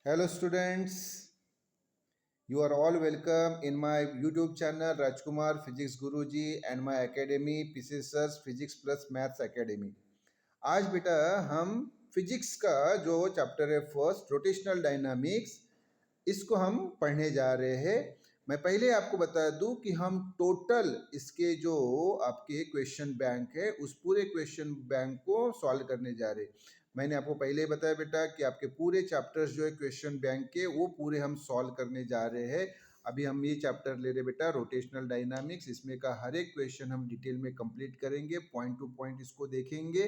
Hello students, you are all welcome in my YouTube channel Rajkumar Physics Guruji and my academy PCSers Physics Plus Maths Academy। आज बेटा हम physics का जो chapter है first rotational dynamics इसको हम पढ़ने जा रहे हैं। मैं पहले आपको बता दूं कि हम टोटल इसके जो आपके क्वेश्चन बैंक है उस पूरे क्वेश्चन बैंक को सॉल्व करने जा रहे हैं। मैंने आपको पहले ही बताया बेटा कि आपके पूरे चैप्टर्स जो है क्वेश्चन बैंक के वो पूरे हम सॉल्व करने जा रहे हैं। अभी हम ये चैप्टर ले रहे बेटा रोटेशनल डायनामिक्स, इसमें का हर एक क्वेश्चन हम डिटेल में कंप्लीट करेंगे, पॉइंट टू पॉइंट इसको देखेंगे।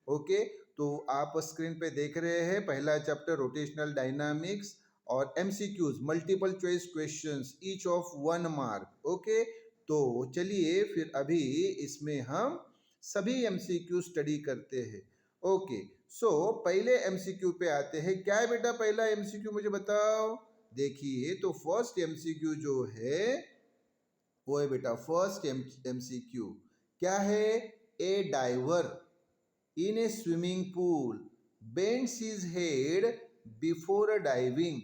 ओके, तो आप स्क्रीन पे देख रहे हैं पहला चैप्टर रोटेशनल डायनामिक्स और MCQs multiple choice questions each of 1 mark. Okay, तो चलिए फिर अभी इसमें हम सभी एमसीक्यू स्टडी करते हैं। ओके, सो पहले एमसीक्यू पे आते हैं। क्या है बेटा पहला एमसीक्यू, मुझे बताओ। देखिए तो फर्स्ट एमसीक्यू जो है वो है बेटा फर्स्ट एमसीक्यू क्या है। A diver in a swimming pool bends his head before diving,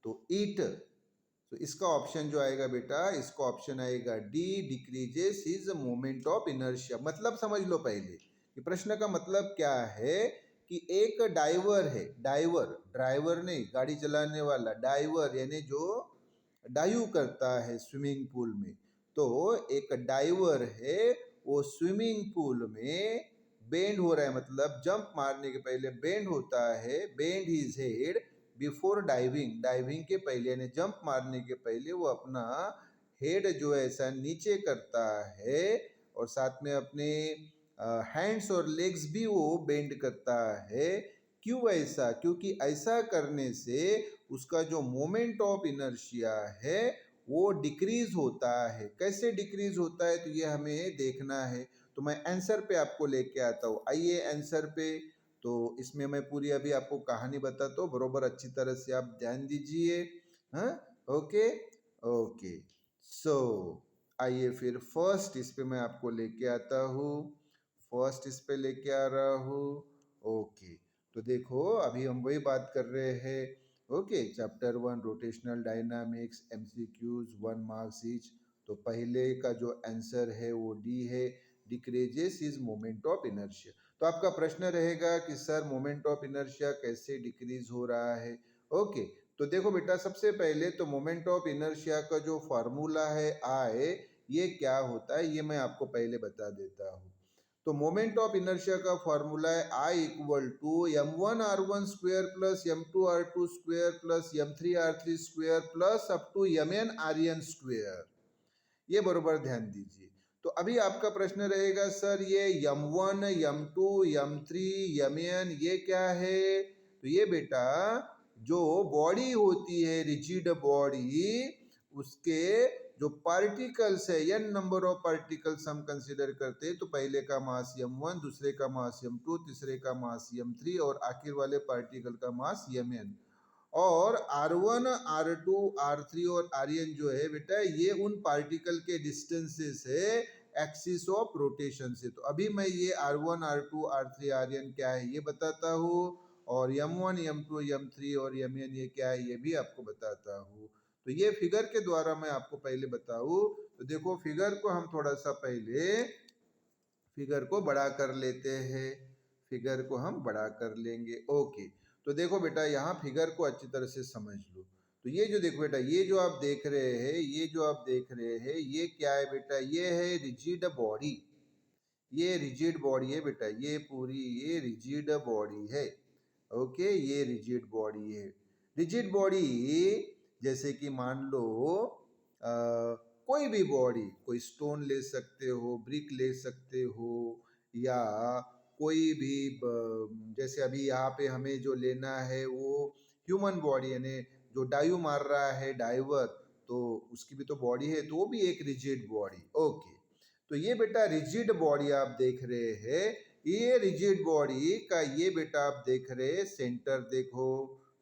तो इट, तो इसका ऑप्शन जो आएगा बेटा, इसका ऑप्शन आएगा D, decreases his moment of inertia. मतलब समझ लो पहले कि प्रश्न का मतलब क्या है कि एक डाइवर है, डाइवर ड्राइवर नहीं, गाड़ी चलाने वाला डाइवर यानी जो डाइव करता है स्विमिंग पूल में। तो एक डाइवर है, वो स्विमिंग पूल में बेंड हो रहा है, मतलब जंप मारने के पहले बेंड होता है, bend his head before diving, diving के पहले यानी जंप मारने के पहले वो अपना हेड जो है ऐसा नीचे करता है और साथ में अपने हैंड्स और लेग्स भी वो बेंड करता है। क्यों ऐसा? क्योंकि ऐसा करने से उसका जो मोमेंट ऑफ इनर्शिया है वो डिक्रीज होता है। कैसे डिक्रीज होता है तो ये हमें देखना है। तो मैं आंसर पे आपको लेके आता हूँ। आइए आंसर पे। तो इसमें मैं पूरी अभी आपको कहानी बताता हूँ, बरोबर अच्छी तरह से आप ध्यान दीजिए। हाँ, ओके ओके। सो आइए फिर फर्स्ट इस पे मैं आपको लेके आता हूँ, फर्स्ट इस पे लेके आ रहा हूँ। ओके, तो देखो अभी हम वही बात कर रहे हैं। Okay, chapter 1 rotational dynamics MCQs 1 marks each. तो पहले का जो आंसर है वो डी है, decreases is moment of inertia. तो आपका प्रश्न रहेगा कि सर मोमेंट ऑफ इनर्शिया कैसे डिक्रीज हो रहा है। ओके, तो देखो बेटा सबसे पहले तो मोमेंट ऑफ इनर्शिया का जो फार्मूला है आई, ये क्या होता है ये मैं आपको पहले बता देता हूँ। तो मोमेंट ऑफ इनर्शिया का फॉर्मूला है I equal to m1r1 square plus m2r2 square plus m3r3 square plus up to mn square. ये बरोबर ध्यान दीजिए। तो अभी आपका प्रश्न रहेगा सर ये m1 m2 m3 mn ये क्या है। तो ये बेटा जो बॉडी होती है रिजिड बॉडी, उसके जो पार्टिकल्स है n नंबर ऑफ पार्टिकल्स हम कंसीडर करते हैं। तो पहले का मास m1, दूसरे का मास m2, तीसरे का मास m3 और आखिर वाले पार्टिकल का मास mn। और R1, R2, R3 और Rn जो है बेटा ये उन पार्टिकल के डिस्टेंसेस है एक्सिस ऑफ रोटेशन से। तो अभी मैं ये R1, R2, R3, Rn क्या है ये बताता हूँ, और M1, M2, M3 और Mn ये क्या है ये भी आपको बताता हूँ। तो ये फिगर के द्वारा मैं आपको पहले बताऊँ। तो देखो फिगर को हम थोड़ा सा पहले फिगर को बड़ा कर लेते हैं, फिगर को हम बड़ा कर लेंगे। ओके, तो देखो बेटा यहाँ फिगर को अच्छी तरह से समझ लो। तो ये जो देखो बेटा ये जो आप देख रहे हैं, ये जो आप देख रहे हैं ये क्या है बेटा, ये है रिजिड बॉडी। ये रिजिड बॉडी है बेटा, ये पूरी ये रिजिड बॉडी है। ओके, ये रिजिड बॉडी है। रिजिड बॉडी जैसे कि मान लो कोई भी बॉडी, कोई स्टोन ले सकते हो, ब्रिक ले सकते हो, या कोई भी जैसे अभी यहाँ पे हमें जो लेना है वो ह्यूमन बॉडी यानी जो डाइव मार रहा है डाइवर, तो उसकी भी तो बॉडी है, तो वो भी एक रिजिड बॉडी। ओके, तो ये बेटा रिजिड बॉडी आप देख रहे हैं। ये रिजिड बॉडी का ये बेटा आप देख रहे हैं सेंटर देखो,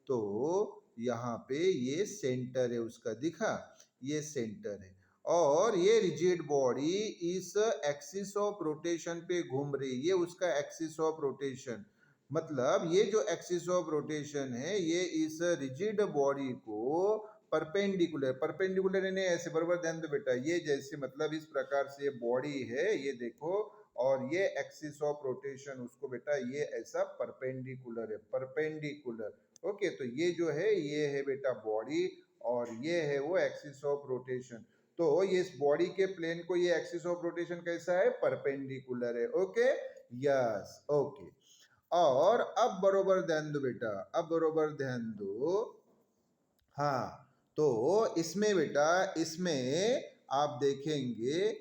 तो यहाँ पे ये सेंटर है उसका, दिखा ये सेंटर है। और ये रिजिड बॉडी इस एक्सिस ऑफ रोटेशन पे घूम रही है, ये उसका एक्सिस ऑफ रोटेशन। मतलब ये जो एक्सिस ऑफ रोटेशन है ये इस रिजिड बॉडी को परपेंडिकुलर परपेंडिकुलर यानी ऐसे, बराबर ध्यान दो बेटा, ये जैसे मतलब इस प्रकार से बॉडी है ये देखो, और ये एक्सिस ऑफ रोटेशन उसको बेटा ये ऐसा परपेंडिकुलर है, परपेंडिकुलर। ओके, तो ये जो है ये है बेटा बॉडी और ये है वो एक्सिस ऑफ रोटेशन। तो ये इस बॉडी के प्लेन को ये एक्सिस ऑफ रोटेशन कैसा है, परपेंडिकुलर है। Okay, yes, okay. और अब बरोबर ध्यान दो बेटा, अब बरोबर ध्यान दो। हाँ, तो इसमें बेटा, इसमें आप देखेंगे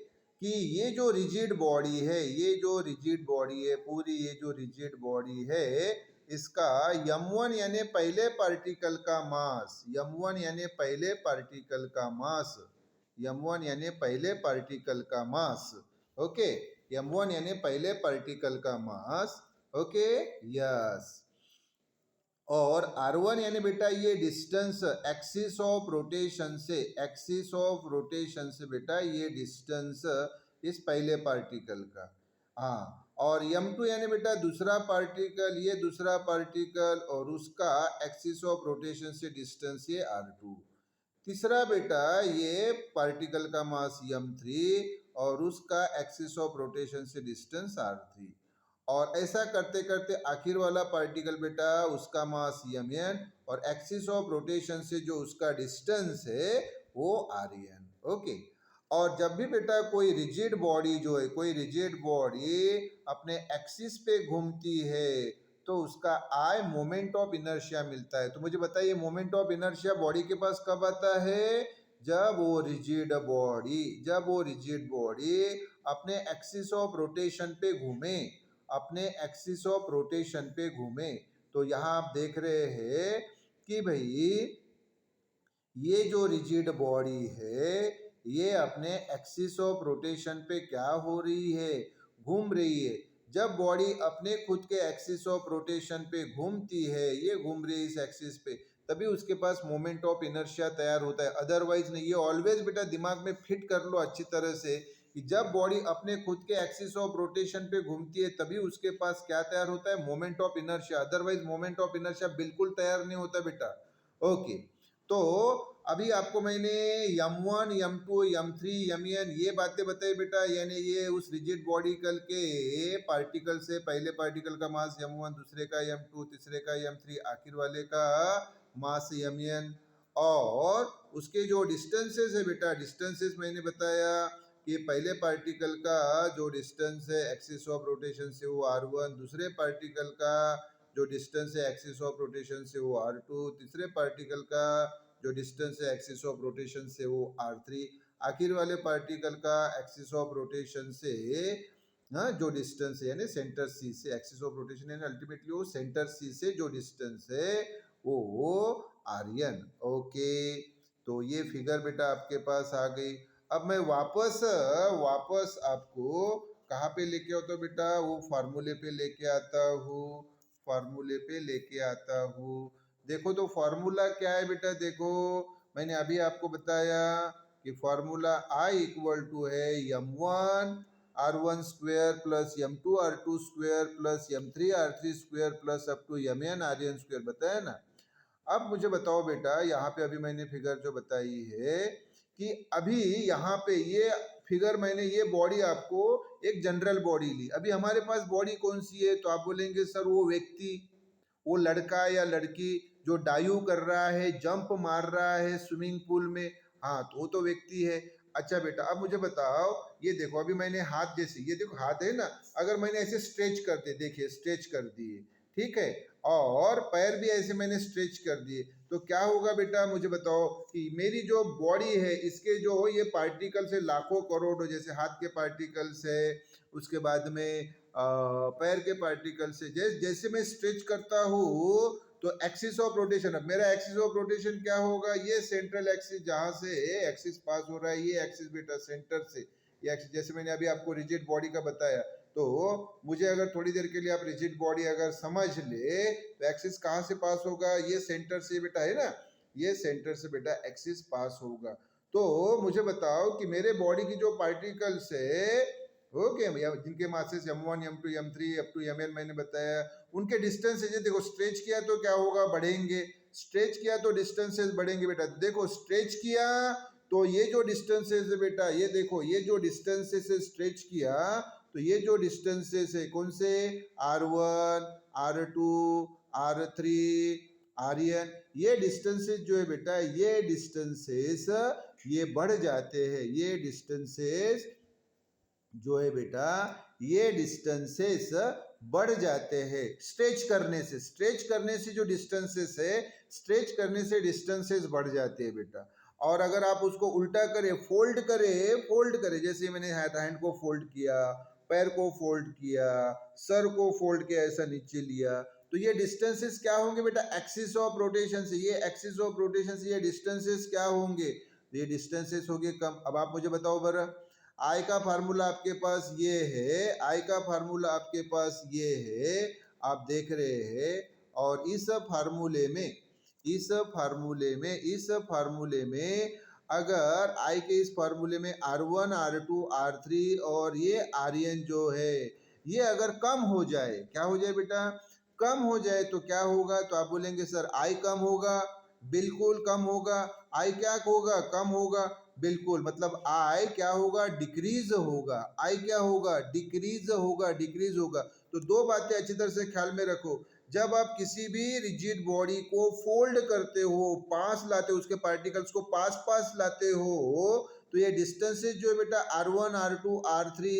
कि ये जो रिजिड बॉडी है, ये जो रिजिड बॉडी है पूरी, ये जो रिजिड बॉडी है इसका m1 यानी पहले पार्टिकल का मास, m1 यानी पहले पार्टिकल का मास, m1 यानी पहले पार्टिकल का मास, ओके, m1 यानी पहले पार्टिकल का मास, ओके, यस। और r1 यानी बेटा ये डिस्टेंस एक्सिस ऑफ रोटेशन से, एक्सिस ऑफ रोटेशन से बेटा ये डिस्टेंस इस पहले पार्टिकल का, हाँ। और m2 यानी बेटा दूसरा पार्टिकल, ये दूसरा पार्टिकल और उसका एक्सिस ऑफ रोटेशन से डिस्टेंस ये r2। तीसरा बेटा ये पार्टिकल का मास m3 और उसका एक्सिस ऑफ रोटेशन से डिस्टेंस r3। और ऐसा करते करते आखिर वाला पार्टिकल बेटा उसका मास mn और एक्सिस ऑफ रोटेशन से जो उसका डिस्टेंस है वो rn। ओके, और जब भी बेटा कोई रिजिड बॉडी जो है, कोई रिजिड बॉडी अपने एक्सिस पे घूमती है तो उसका आई मोमेंट ऑफ इनर्शिया मिलता है। तो मुझे बताइए मोमेंट ऑफ इनर्शिया बॉडी के पास कब आता है, जब वो रिजिड बॉडी, जब वो रिजिड बॉडी अपने एक्सिस ऑफ रोटेशन पे घूमे, अपने एक्सिस ऑफ रोटेशन पे घूमे। तो यहाँ आप देख रहे हैं कि भाई ये जो रिजिड बॉडी है ये अपने एक्सिस ऑफ रोटेशन पे क्या हो रही है, घूम रही है। जब बॉडी अपने खुद के एक्सिस ऑफ रोटेशन पे घूमती है, ये घूम रही है इस एक्सिस पे, तभी उसके पास मोमेंट ऑफ इनर्शिया तैयार होता है, अदरवाइज नहीं। ये ऑलवेज बेटा दिमाग में फिट कर लो अच्छी तरह से कि जब बॉडी अपने खुद के एक्सिस ऑफ रोटेशन पे घूमती है तभी उसके पास क्या तैयार होता है, moment of inertia, otherwise moment of inertia बिल्कुल तैयार नहीं होता बेटा। ओके, तो अभी आपको मैंने m1, m2, m3, mn ये बातें बताई बेटा, यानी ये उस रिजिड बॉडिकल के पार्टिकल से पहले पार्टिकल का मास m1, दूसरे का m2, तीसरे का m3, आखिर वाले का मास mn। और उसके जो डिस्टेंसेस है बेटा, डिस्टेंसेस मैंने बताया कि पहले पार्टिकल का जो डिस्टेंस है एक्सिस ऑफ रोटेशन से वो r1, दूसरे पार्टिकल का जो डिस्टेंस है एक्सिस ऑफ रोटेशन से वो r2, तीसरे पार्टिकल का जो डिस्टेंस है एक्सिस ऑफ रोटेशन से वो r3, आखिर वाले पार्टिकल का एक्सिस ऑफ रोटेशन से हाँ जो डिस्टेंस है यानी सेंटर सी से, एक्सिस ऑफ रोटेशन यानी अल्टीमेटली वो सेंटर सी से जो डिस्टेंस है वो आर्यन। ओके, तो ये फिगर बेटा आपके पास आ गई। अब मैं वापस वापस आपको कहाँ पे लेके आता हूँ बेटा, वो फार्मूले पे लेके आता हूँ, फार्मूले पे लेके आता हूँ। देखो तो फार्मूला क्या है बेटा, देखो मैंने अभी आपको बताया कि फार्मूला I इक्वल टू है m1 r1 square plus m2 r2 square plus m3 r3 square plus up to mn rn square, बताया ना। अब मुझे बताओ बेटा, यहाँ पे अभी मैंने फिगर जो बताई है कि अभी यहाँ पे ये फिगर मैंने ये बॉडी आपको एक जनरल बॉडी ली, अभी हमारे पास बॉडी कौन सी है, तो आप बोलेंगे सर वो व्यक्ति, वो लड़का या लड़की जो डाइव कर रहा है, जंप मार रहा है स्विमिंग पूल में, हाँ तो वो तो व्यक्ति है। अच्छा बेटा अब मुझे बताओ, ये देखो अभी मैंने हाथ, जैसे ये देखो हाथ है ना, अगर मैंने ऐसे स्ट्रेच कर दिए, देखिए स्ट्रेच कर दिए, ठीक है, और पैर भी ऐसे मैंने स्ट्रेच कर दिए, तो क्या होगा बेटा मुझे बताओ कि मेरी जो बॉडी है इसके जो ये पार्टिकल्स है लाखों करोड़, जैसे हाथ के पार्टिकल्स है, उसके बाद में पैर के पार्टिकल से जैसे मैं स्ट्रेच करता हूँ तो एक्सिस ऑफ रोटेशन, अब मेरा एक्सिस ऑफ रोटेशन क्या होगा, ये सेंट्रल एक्सिस जहां से एक्सिस पास हो रहा है, ये एक्सिस बेटा सेंटर से, ये एक्सिस जैसे मैंने अभी आपको रिजिड बॉडी का बताया, तो मुझे अगर थोड़ी देर के लिए आप रिजिड बॉडी अगर समझ ले तो एक्सिस कहाँ से पास होगा, ये सेंटर से बेटा है ना, ये सेंटर से बेटा एक्सिस पास होगा। तो मुझे बताओ कि मेरे बॉडी की जो पार्टिकल्स है ओके, जिनके masses m1 m2 m3 up to mn मैंने बताया, उनके डिस्टेंसेज देखो, स्ट्रेच किया तो क्या होगा, बढ़ेंगे, स्ट्रेच किया तो डिस्टेंसेस बढ़ेंगे बेटा। देखो स्ट्रेच किया तो ये जो डिस्टेंसेस है बेटा, ये देखो ये जो डिस्टेंसेस है स्ट्रेच किया, तो ये जो डिस्टेंसेस है कौन से, r1 r2 r3 rn, ये डिस्टेंसेस जो है बेटा, ये डिस्टेंसेस ये बढ़ जाते हैं, ये डिस्टेंसेस जो है बेटा, ये डिस्टेंसेस बढ़ जाते हैं स्ट्रेच करने से। स्ट्रेच करने से जो डिस्टेंसेस है, स्ट्रेच करने से डिस्टेंसेस बढ़ जाते हैं बेटा। और अगर आप उसको उल्टा करें, फोल्ड करें, फोल्ड करें, जैसे मैंने हैंड को फोल्ड किया, पैर को फोल्ड किया, सर को फोल्ड किया, ऐसा नीचे लिया, तो ये डिस्टेंसेस क्या होंगे बेटा, एक्सिस ऑफ रोटेशन से, ये एक्सिस ऑफ रोटेशन से ये डिस्टेंसेस क्या होंगे, तो ये डिस्टेंसेस होंगे कम। अब आप मुझे बताओ बरा, आई का फार्मूला आपके पास ये है, आई का फार्मूला आपके पास ये है, आप देख रहे हैं। और इस फार्मूले में, इस फार्मूले में, इस फार्मूले में अगर आई के इस फार्मूले में R1 R2 R3 और ये Rn जो है, ये अगर कम हो जाए, क्या हो जाए बेटा, कम हो जाए, तो क्या होगा, तो आप बोलेंगे सर आई कम होगा, बिल्कुल कम होगा। आई क्या होगा, कम होगा, बिल्कुल, मतलब आई क्या होगा, डिक्रीज होगा। आई क्या होगा, डिक्रीज होगा, डिक्रीज होगा। तो दो बातें अच्छी तरह से ख्याल में रखो, जब आप किसी भी रिजिड बॉडी को फोल्ड करते हो, पास लाते हो, उसके पार्टिकल्स को पास पास लाते हो, तो ये डिस्टेंसेस जो है बेटा, R1 R2 R3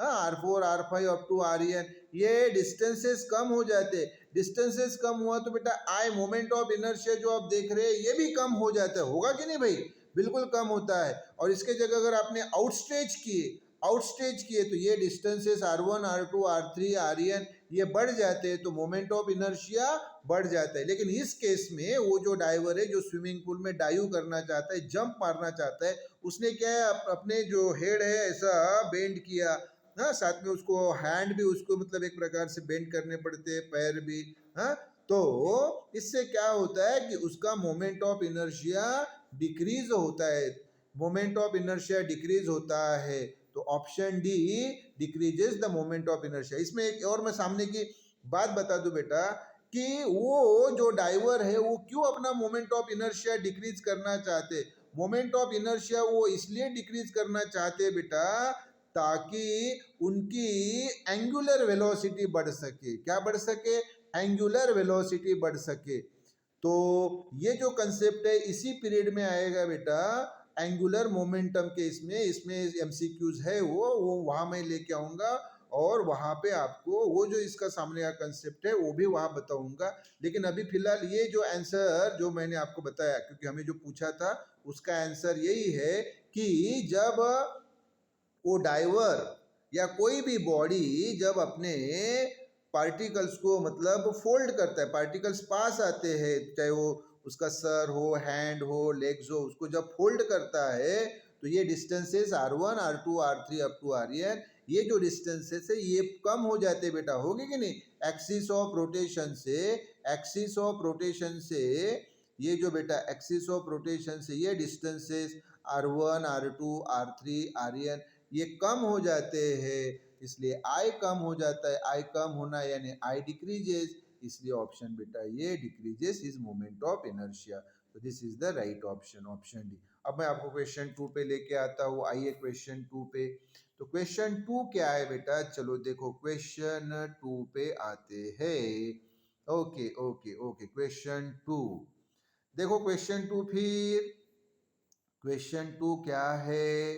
R4 R5 up to Rn, ये डिस्टेंसेस कम हो जाते। डिस्टेंसेस कम हुआ तो बेटा आई मोमेंट ऑफ इनर्शिया जो आप देख रहे हैं ये भी कम हो जाता है, होगा कि नहीं भाई, बिल्कुल कम होता है। और इसके जगह अगर आपने आउटस्ट्रेच किए, आउटस्ट्रेच किए, तो ये distances R1 R2 R3 Rn ये बढ़ जाते हैं, तो मोमेंट ऑफ इनर्शिया बढ़ जाता है। लेकिन इस केस में वो जो डाइवर है, जो स्विमिंग पूल में डाइव करना चाहता है, जंप मारना चाहता है, उसने क्या है, अपने जो हेड है ऐसा बेंड किया, हाँ, साथ में उसको हैंड भी उसको मतलब एक प्रकार से बेंड करने पड़ते हैं, पैर भी, हाँ। तो इससे क्या होता है कि उसका मोमेंट ऑफ इनर्शिया डिक्रीज होता है, मोमेंट ऑफ इनर्शिया डिक्रीज होता है। तो option D decreases the moment of inertia. इसमें एक और मैं सामने की बात बता दूं बेटा, कि वो जो डाइवर है वो क्यों अपना मोमेंट ऑफ इनर्शिया डिक्रीज करना चाहते, मोमेंट ऑफ इनर्शिया वो इसलिए डिक्रीज करना चाहते बेटा, ताकि उनकी एंगुलर वेलोसिटी बढ़ सके। क्या बढ़ सके, एंगुलर वेलोसिटी बढ़ सके। तो ये जो कंसेप्ट है इसी पीरियड में आएगा बेटा, एंगुलर मोमेंटम के, इसमें एमसीक्यूज है, वो वहां मैं लेके आऊंगा, और वहां पे आपको वो जो इसका सामने का कंसेप्ट है वो भी वहां बताऊंगा। लेकिन अभी फिलहाल ये जो आंसर जो मैंने आपको बताया, क्योंकि हमें जो पूछा था उसका आंसर यही है कि जब वो डाइवर या कोई भी बॉडी जब अपने पार्टिकल्स को मतलब फोल्ड करता है, पार्टिकल्स पास आते हैं, चाहे वो उसका सर हो, हैंड हो, लेग्स हो, उसको जब फोल्ड करता है, तो ये distances R1 R2 R3 up to Rn, ये जो डिस्टेंसेस है ये कम हो जाते बेटा, होगी कि नहीं, एक्सिस ऑफ रोटेशन से, एक्सिस ऑफ रोटेशन से, ये जो बेटा एक्सिस ऑफ रोटेशन से ये distances R1 R2 R3 Rn ये कम हो जाते हैं, इसलिए आई कम हो जाता है। आई कम होना यानी आई डिक्रीजेस, इसलिए ऑप्शन बेटा ये decreases is moment of inertia. तो this is the right option, option D. अब मैं आपको क्वेश्चन 2 पे लेके आता हूँ, आइए क्वेश्चन 2 पे। तो क्वेश्चन 2 क्या है बेटा, चलो देखो क्वेश्चन 2 पे आते हैं। ओके ओके ओके, क्वेश्चन 2 देखो, क्वेश्चन 2 फिर क्वेश्चन 2 क्या है,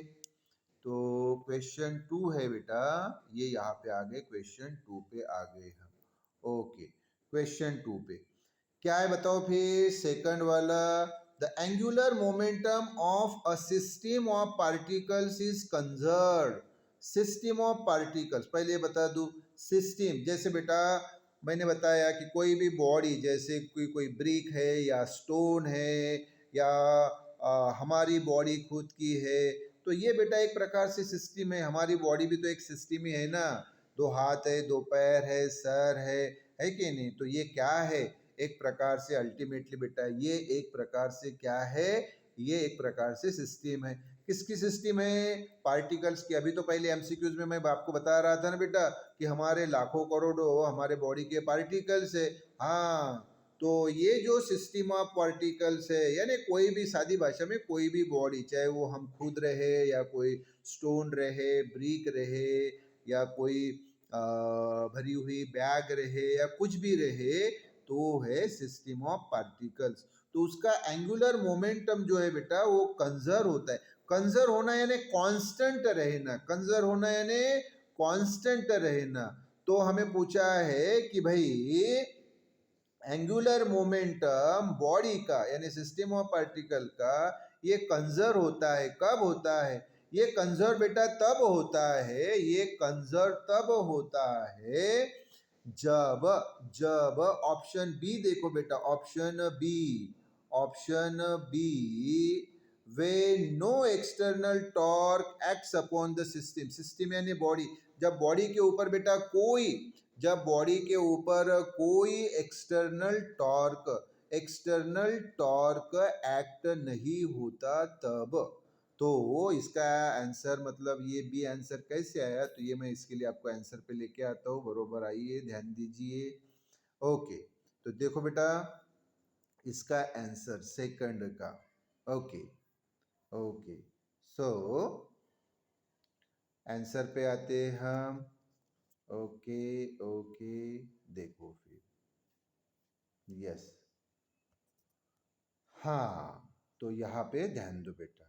तो क्वेश्चन 2 है बेटा, ये यहाँ पे आ गए, क्वेश्चन 2 पे आ गए हम। ओके, क्वेश्चन 2 पे क्या है बताओ फिर, सेकंड वाला, the angular momentum of a system of particles is conserved. System of particles, पहले बता दूं, सिस्टम जैसे बेटा मैंने बताया कि कोई भी बॉडी, जैसे कोई ब्रिक है या स्टोन है या हमारी बॉडी खुद की है, तो ये बेटा एक प्रकार से सिस्टम है। हमारी बॉडी भी तो एक सिस्टम ही है ना, दो हाथ है, दो पैर है, सर है कि नहीं, तो ये क्या है, एक प्रकार से अल्टीमेटली बेटा ये एक प्रकार से क्या है, ये एक प्रकार से सिस्टम है। किसकी सिस्टम है? पार्टिकल्स की। अभी तो पहले एमसीक्यूज में मैं आपको बता रहा था ना बेटा कि हमारे लाखों करोड़ों हमारे बॉडी के पार्टिकल्स है। हाँ, तो ये जो सिस्टम ऑफ पार्टिकल्स है, यानी कोई भी सादी भाषा में कोई भी बॉडी, चाहे वो हम खुद रहे या कोई स्टोन रहे, ब्रिक रहे, या कोई भरी हुई बैग रहे, या कुछ भी रहे, तो है सिस्टम ऑफ पार्टिकल्स। तो उसका एंगुलर मोमेंटम जो है बेटा वो कंजर्व होता है। कंजर्व होना यानी कांस्टेंट रहना, कंजर्व होना यानी कांस्टेंट रहना। तो हमें पूछा है कि भाई एंगुलर मोमेंटम बॉडी का यानी सिस्टम ऑफ पार्टिकल का ये कंजर्व होता है। कब होता है ये कंजर्व बेटा? तब होता है, ये कंजर्व तब होता है जब जब ऑप्शन बी देखो बेटा, option B we know external torque acts upon the system. System यानी बॉडी, जब बॉडी के ऊपर बेटा कोई, जब बॉडी के ऊपर कोई एक्सटर्नल टॉर्क एक्ट नहीं होता तब। तो इसका आंसर मतलब ये बी आंसर कैसे आया, तो ये मैं इसके लिए आपको आंसर पे लेके आता हूँ। बरोबर, आइए ध्यान दीजिए। ओके, तो देखो बेटा इसका आंसर सेकंड का। ओके ओके, सो आंसर पे आते हैं हम। ओके ओके, देखो फिर, यस, हाँ, तो यहाँ पे ध्यान दो बेटा,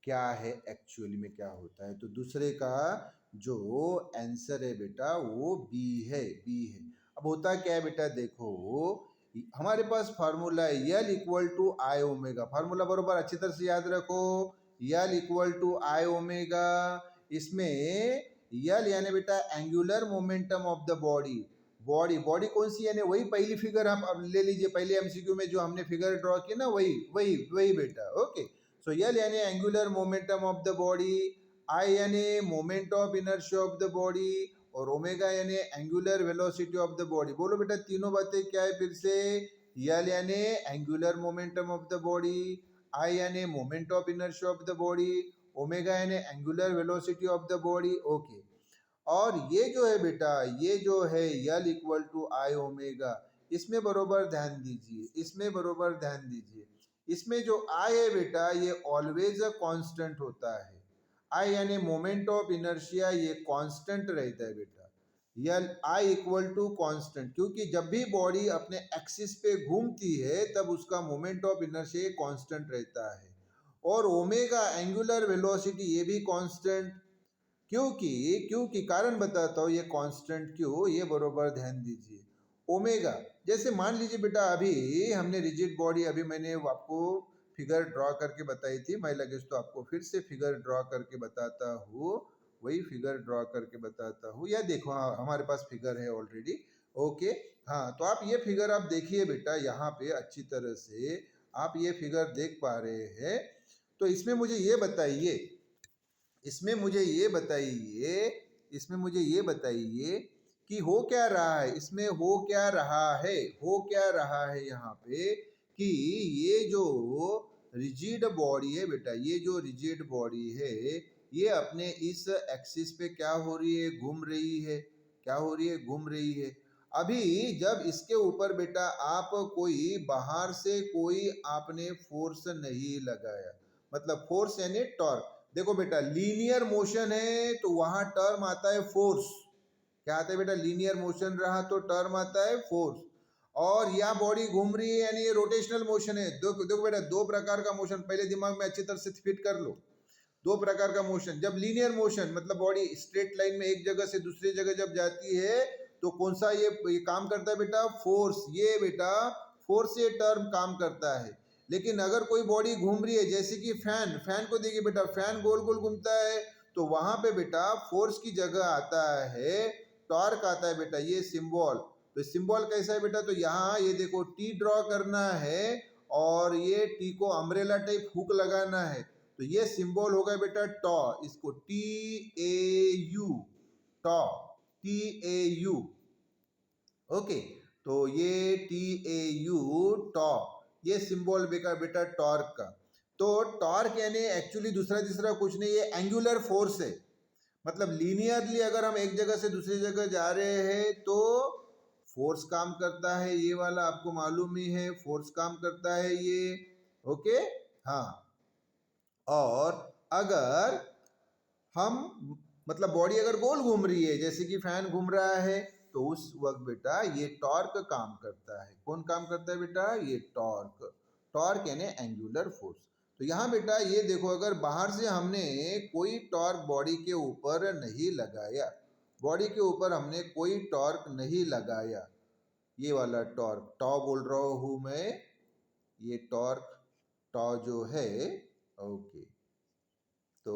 क्या है एक्चुअली में क्या होता है। तो दूसरे का जो आंसर है बेटा वो बी है, बी है। अब होता क्या है बेटा, देखो हमारे पास फार्मूला है L equal to I omega. Formula बरोबर अच्छी तरह से याद रखो, L equal to I omega. इसमें यल यानी बेटा angular momentum of the body. Body body कौन सी, यानी वही पहली फिगर हम अब ले लीजिए, पहले एमसीक्यू में जो हमने फिगर ड्रॉ की ना, वही वही वही बेटा। ओके, सो यल यानी angular momentum of the body, I यानी moment of inertia of the body, और ओमेगा यानी angular velocity of the body. बोलो बेटा तीनों बातें क्या है फिर से। यल यानी angular momentum of the body, I यानी moment of inertia of the body, omega यानी angular velocity of the body. Okay, और ये जो है बेटा, ये जो है L equal to I omega, इसमें बरोबर ध्यान दीजिए, इसमें बरोबर ध्यान दीजिए। इसमें जो आई है बेटा ये ऑलवेज अ कांस्टेंट होता है। आई यानी मोमेंट ऑफ इनर्शिया, ये कांस्टेंट रहता है बेटा। यल आई इक्वल टू कांस्टेंट, क्योंकि जब भी बॉडी अपने एक्सिस पे घूमती है तब उसका मोमेंट ऑफ इनर्शिया कांस्टेंट रहता है। और ओमेगा एंगुलर वेलोसिटी ये भी कांस्टेंट। क्योंकि क्योंकि कारण बताता हूँ ये कांस्टेंट क्यों, ये बरोबर ध्यान दीजिए। ओमेगा, जैसे मान लीजिए बेटा अभी हमने रिजिड बॉडी, अभी मैंने आपको फिगर ड्रॉ करके बताई थी, मैं लगे तो आपको फिर से फिगर ड्रॉ करके बताता हूँ, वही फिगर ड्रॉ करके बताता हूँ। या देखो, हाँ हमारे पास फिगर है ऑलरेडी। ओके, हाँ, तो आप ये फिगर आप देखिए बेटा, यहाँ पे अच्छी तरह से आप ये फिगर देख पा रहे हैं। तो इसमें मुझे ये बताइए, इसमें मुझे ये बताइए, इसमें मुझे ये बताइए कि हो क्या रहा है, इसमें हो क्या रहा है, हो क्या रहा है यहाँ पे कि ये जो रिजिड बॉडी है बेटा, ये जो रिजिड बॉडी है ये अपने इस एक्सिस पे क्या हो रही है, घूम रही है। क्या हो रही है, घूम रही है। अभी जब इसके ऊपर बेटा आप कोई बाहर से कोई आपने फोर्स नहीं लगाया, मतलब फोर्स यानी टॉर्क। देखो बेटा लीनियर मोशन है तो वहां टर्म आता है फोर्स। क्या आता है बेटा, लीनियर मोशन रहा तो टर्म आता है फोर्स। और यह बॉडी घूम रही है यानी ये रोटेशनल मोशन है। देखो देखो बेटा, दो प्रकार का मोशन पहले दिमाग में अच्छी तरह से फिट कर लो। दो प्रकार का मोशन, जब लीनियर मोशन मतलब बॉडी स्ट्रेट लाइन में एक जगह से दूसरी जगह जब जाती है तो कौन सा ये काम करता है बेटा, फोर्स। ये बेटा फोर्स, ये टर्म काम करता है। लेकिन अगर कोई बॉडी घूम रही है जैसे कि फैन, फैन को देखिए बेटा, फैन गोल गोल घूमता है तो वहां पे बेटा फोर्स की जगह आता है टॉर्क आता है बेटा, ये सिंबल। तो सिंबल कैसा है बेटा, तो यहाँ ये देखो टी ड्रॉ करना है और ये टी को अम्ब्रेला टाइप हुक लगाना है, तो ये सिंबल होगा बेटा टॉ, इसको T A U, tau, T A U. Okay, तो ये टी ए यू टॉ, ये सिंबल बेटा बेटा टॉर्क का। तो टॉर्क यानी एक्चुअली दूसरा तीसरा कुछ नहीं, ये एंगुलर फोर्स है। मतलब लीनियरली अगर हम एक जगह से दूसरी जगह जा रहे हैं तो फोर्स काम करता है, ये वाला आपको मालूम ही है, फोर्स काम करता है ये। ओके, हाँ। और अगर हम मतलब बॉडी अगर गोल घूम रही है जैसे कि फैन घूम रहा है तो उस वक्त बेटा ये टॉर्क काम करता है। कौन काम करता है बेटा? ये टॉर्क। टॉर्क यानी एंगुलर फोर्स। तो यहाँ बेटा ये देखो, अगर बाहर से हमने कोई टॉर्क बॉडी के ऊपर नहीं लगाया, बॉडी के ऊपर हमने कोई टॉर्क नहीं लगाया, ये वाला टॉर्क टॉ बोल रहा हूँ मैं, ये टॉर्क टॉ जो है। ओके, तो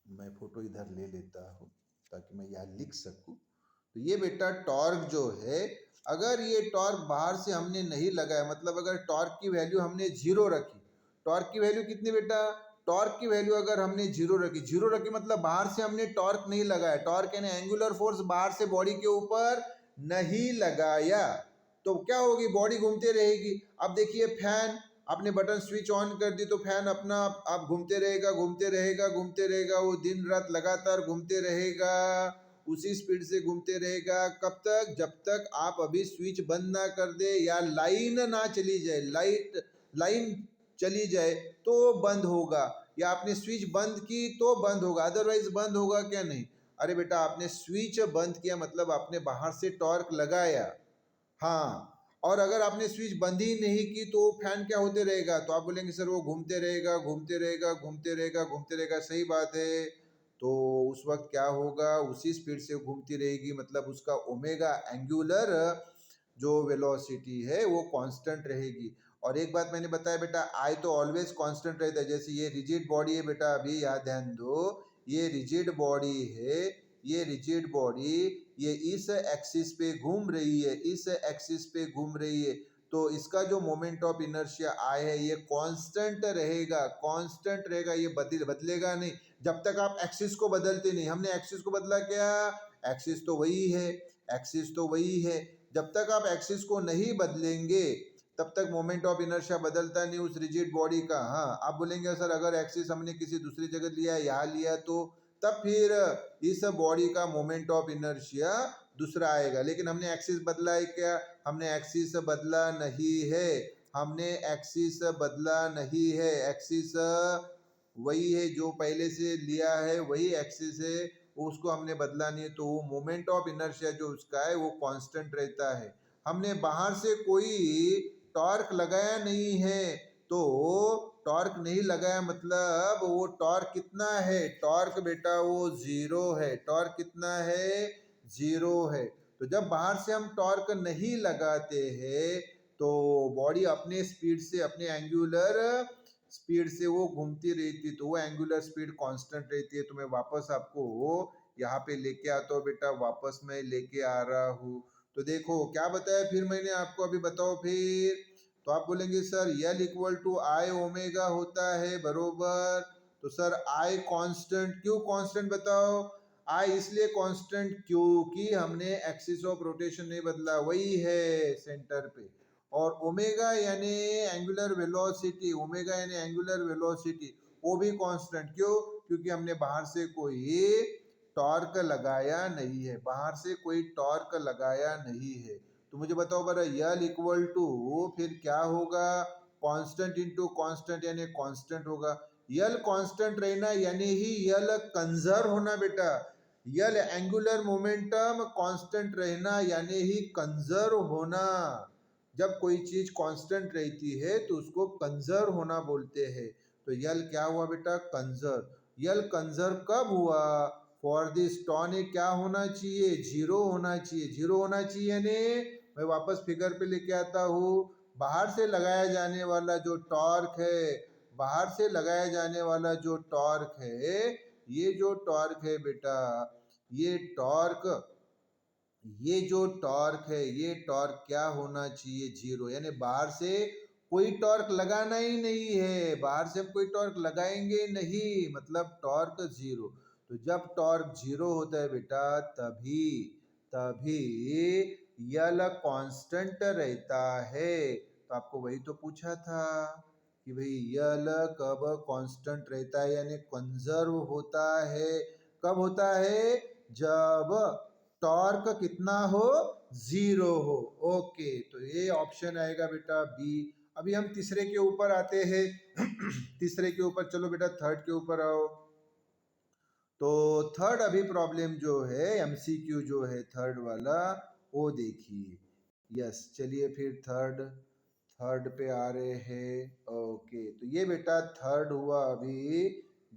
मैं फोटो इधर ले लेता हूँ ताकि मैं यहाँ लिख सकूँ। तो ये बेटा टॉर्क जो है, अगर ये टॉर्क बाहर से हमने नहीं लगाया, मतलब अगर टॉर्क की वैल्यू हमने जीरो रखी, टॉर्क की वैल्यू कितनी बेटा? टॉर्क की वैल्यू अगर हमने जीरो रखी, जीरो रखी मतलब बाहर से हमने टॉर्क नहीं लगाया, टॉर्क यानी एंगुलर फोर्स बाहर से बॉडी के ऊपर नहीं लगाया, तो क्या होगी? बॉडी घूमते रहेगी। अब देखिए फैन, आपने बटन स्विच ऑन कर दी तो फैन अपना आप घूमते रहेगा, घूमते रहेगा, घूमते रहेगा, वो दिन रात लगातार घूमते रहेगा, उसी स्पीड से घूमते रहेगा। कब तक? जब तक आप अभी स्विच बंद ना कर दे या लाइन ना चली जाए, लाइन चली जाए तो बंद होगा, या आपने स्विच बंद की तो बंद होगा, अदरवाइज बंद होगा क्या? नहीं। अरे बेटा आपने स्विच बंद किया मतलब आपने बाहर से टॉर्क लगाया, हाँ। और अगर आपने स्विच बंद ही नहीं की तो फैन क्या होते रहेगा? तो आप बोलेंगे सर वो घूमते रहेगा, घूमते रहेगा, घूमते रहेगा, घूमते रहेगा। सही बात है। तो उस वक्त क्या होगा? उसी स्पीड से घूमती रहेगी, मतलब उसका ओमेगा एंगुलर जो वेलोसिटी है वो कांस्टेंट रहेगी। और एक बात मैंने बताया बेटा, आई तो ऑलवेज कांस्टेंट रहता है। जैसे ये रिजिड बॉडी है बेटा, अभी याद ध्यान दो, ये रिजिड बॉडी है, ये रिजिड बॉडी ये इस एक्सिस पे घूम रही है, इस एक्सिस पे घूम रही है, तो इसका जो मोमेंट ऑफ इनर्शिया आई है ये कांस्टेंट रहेगा, कांस्टेंट रहेगा, ये बदलेगा नहीं जब तक आप एक्सिस को बदलते नहीं। हमने एक्सिस को बदला क्या? एक्सिस तो वही है, एक्सिस तो वही है। जब तक आप एक्सिस को नहीं बदलेंगे तब तक मोमेंट ऑफ इनर्शिया बदलता नहीं उस रिजिड बॉडी का। हाँ, आप बोलेंगे सर अगर एक्सिस हमने किसी दूसरी जगह लिया, यहाँ लिया, तो तब फिर इस बॉडी का मोमेंट ऑफ इनर्शिया दूसरा आएगा। लेकिन हमने एक्सिस बदला है क्या? हमने एक्सिस बदला नहीं है, हमने एक्सिस बदला नहीं है। एक्सिस वही है जो पहले से लिया है, वही एक्सिस है, उसको हमने बदला नहीं है। तो वो मोमेंट ऑफ इनर्शिया जो उसका है वो कांस्टेंट रहता है। हमने बाहर से कोई टॉर्क लगाया नहीं है, तो टॉर्क नहीं लगाया मतलब वो टॉर्क कितना है? टॉर्क बेटा वो जीरो है। टॉर्क कितना है? जीरो है। तो जब बाहर से हम टॉर्क नहीं लगाते हैं तो बॉडी अपने स्पीड से, अपने एंगुलर स्पीड से वो घूमती रहती है, तो वो एंगुलर स्पीड कांस्टेंट रहती है। तो मैं वापस आपको यहाँ पे लेके आता हूँ बेटा, वापस मैं लेके आ रहा हूँ। तो देखो क्या बताया फिर मैंने आपको, अभी बताओ फिर। तो आप बोलेंगे sir L equal to I omega होता है, बरोबर। तो सर आई कांस्टेंट, क्यों कांस्टेंट बताओ? आई इसलिए कांस्टेंट क्योंकि हमने एक्सिस ऑफ रोटेशन नहीं बदला, वही है सेंटर पे। और ओमेगा यानी एंगुलर वेलोसिटी, ओमेगा यानी एंगुलर वेलोसिटी, वो भी कांस्टेंट। क्यों? क्योंकि हमने बाहर से कोई टॉर्क लगाया नहीं है, बाहर से कोई टॉर्क लगाया नहीं है। तो मुझे बताओ बरा, यल इक्वल टू फिर क्या होगा? कांस्टेंट इंटू कांस्टेंट यानी कांस्टेंट होगा। यल कांस्टेंट रहना यानी ही यल कंजर्व होना बेटा। यल एंगुलर मोमेंटम कांस्टेंट रहना यानी ही कंजर्व होना। जब कोई चीज कांस्टेंट रहती है तो उसको कंजर्व होना बोलते हैं। तो यल क्या हुआ बेटा? कंजर्व। यल कंजर्व कब हुआ? फॉर दिस टॉन क्या होना चाहिए? जीरो होना चाहिए। जीरो होना चाहिए यानी, मैं वापस फिगर पे लेके आता हूँ, बाहर से लगाया जाने वाला जो टॉर्क है, बाहर से लगाया जाने वाला जो टॉर्क है, ये जो टॉर्क है बेटा, ये टॉर्क, ये जो टॉर्क है, ये टॉर्क क्या होना चाहिए? जीरो। यानी बाहर से कोई टॉर्क लगाना ही नहीं है, बाहर से हम कोई टॉर्क लगाएंगे नहीं, मतलब टॉर्क जीरो। तो जब टॉर्क जीरो होता है बेटा तभी तभी यल कांस्टेंट रहता है। तो आपको वही तो पूछा था कि भाई यल कब कांस्टेंट रहता है यानी कंजर्व होता है, कब होता है, जब टॉर्क कितना हो, 0 हो। ओके, तो ये ऑप्शन आएगा बेटा बी। अभी हम तीसरे के ऊपर आते हैं तीसरे के ऊपर, चलो बेटा थर्ड के ऊपर आओ। तो थर्ड अभी प्रॉब्लम जो है, एमसीक्यू जो है थर्ड वाला, वो देखिए। यस, चलिए फिर थर्ड थर्ड पे आ रहे हैं। ओके, तो ये बेटा थर्ड हुआ अभी,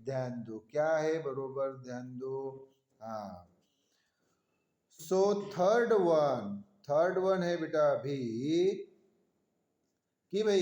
ध्यान दो क्या है, बरोबर ध्यान दो। हाँ, सो थर्ड वन है बेटा अभी कि भाई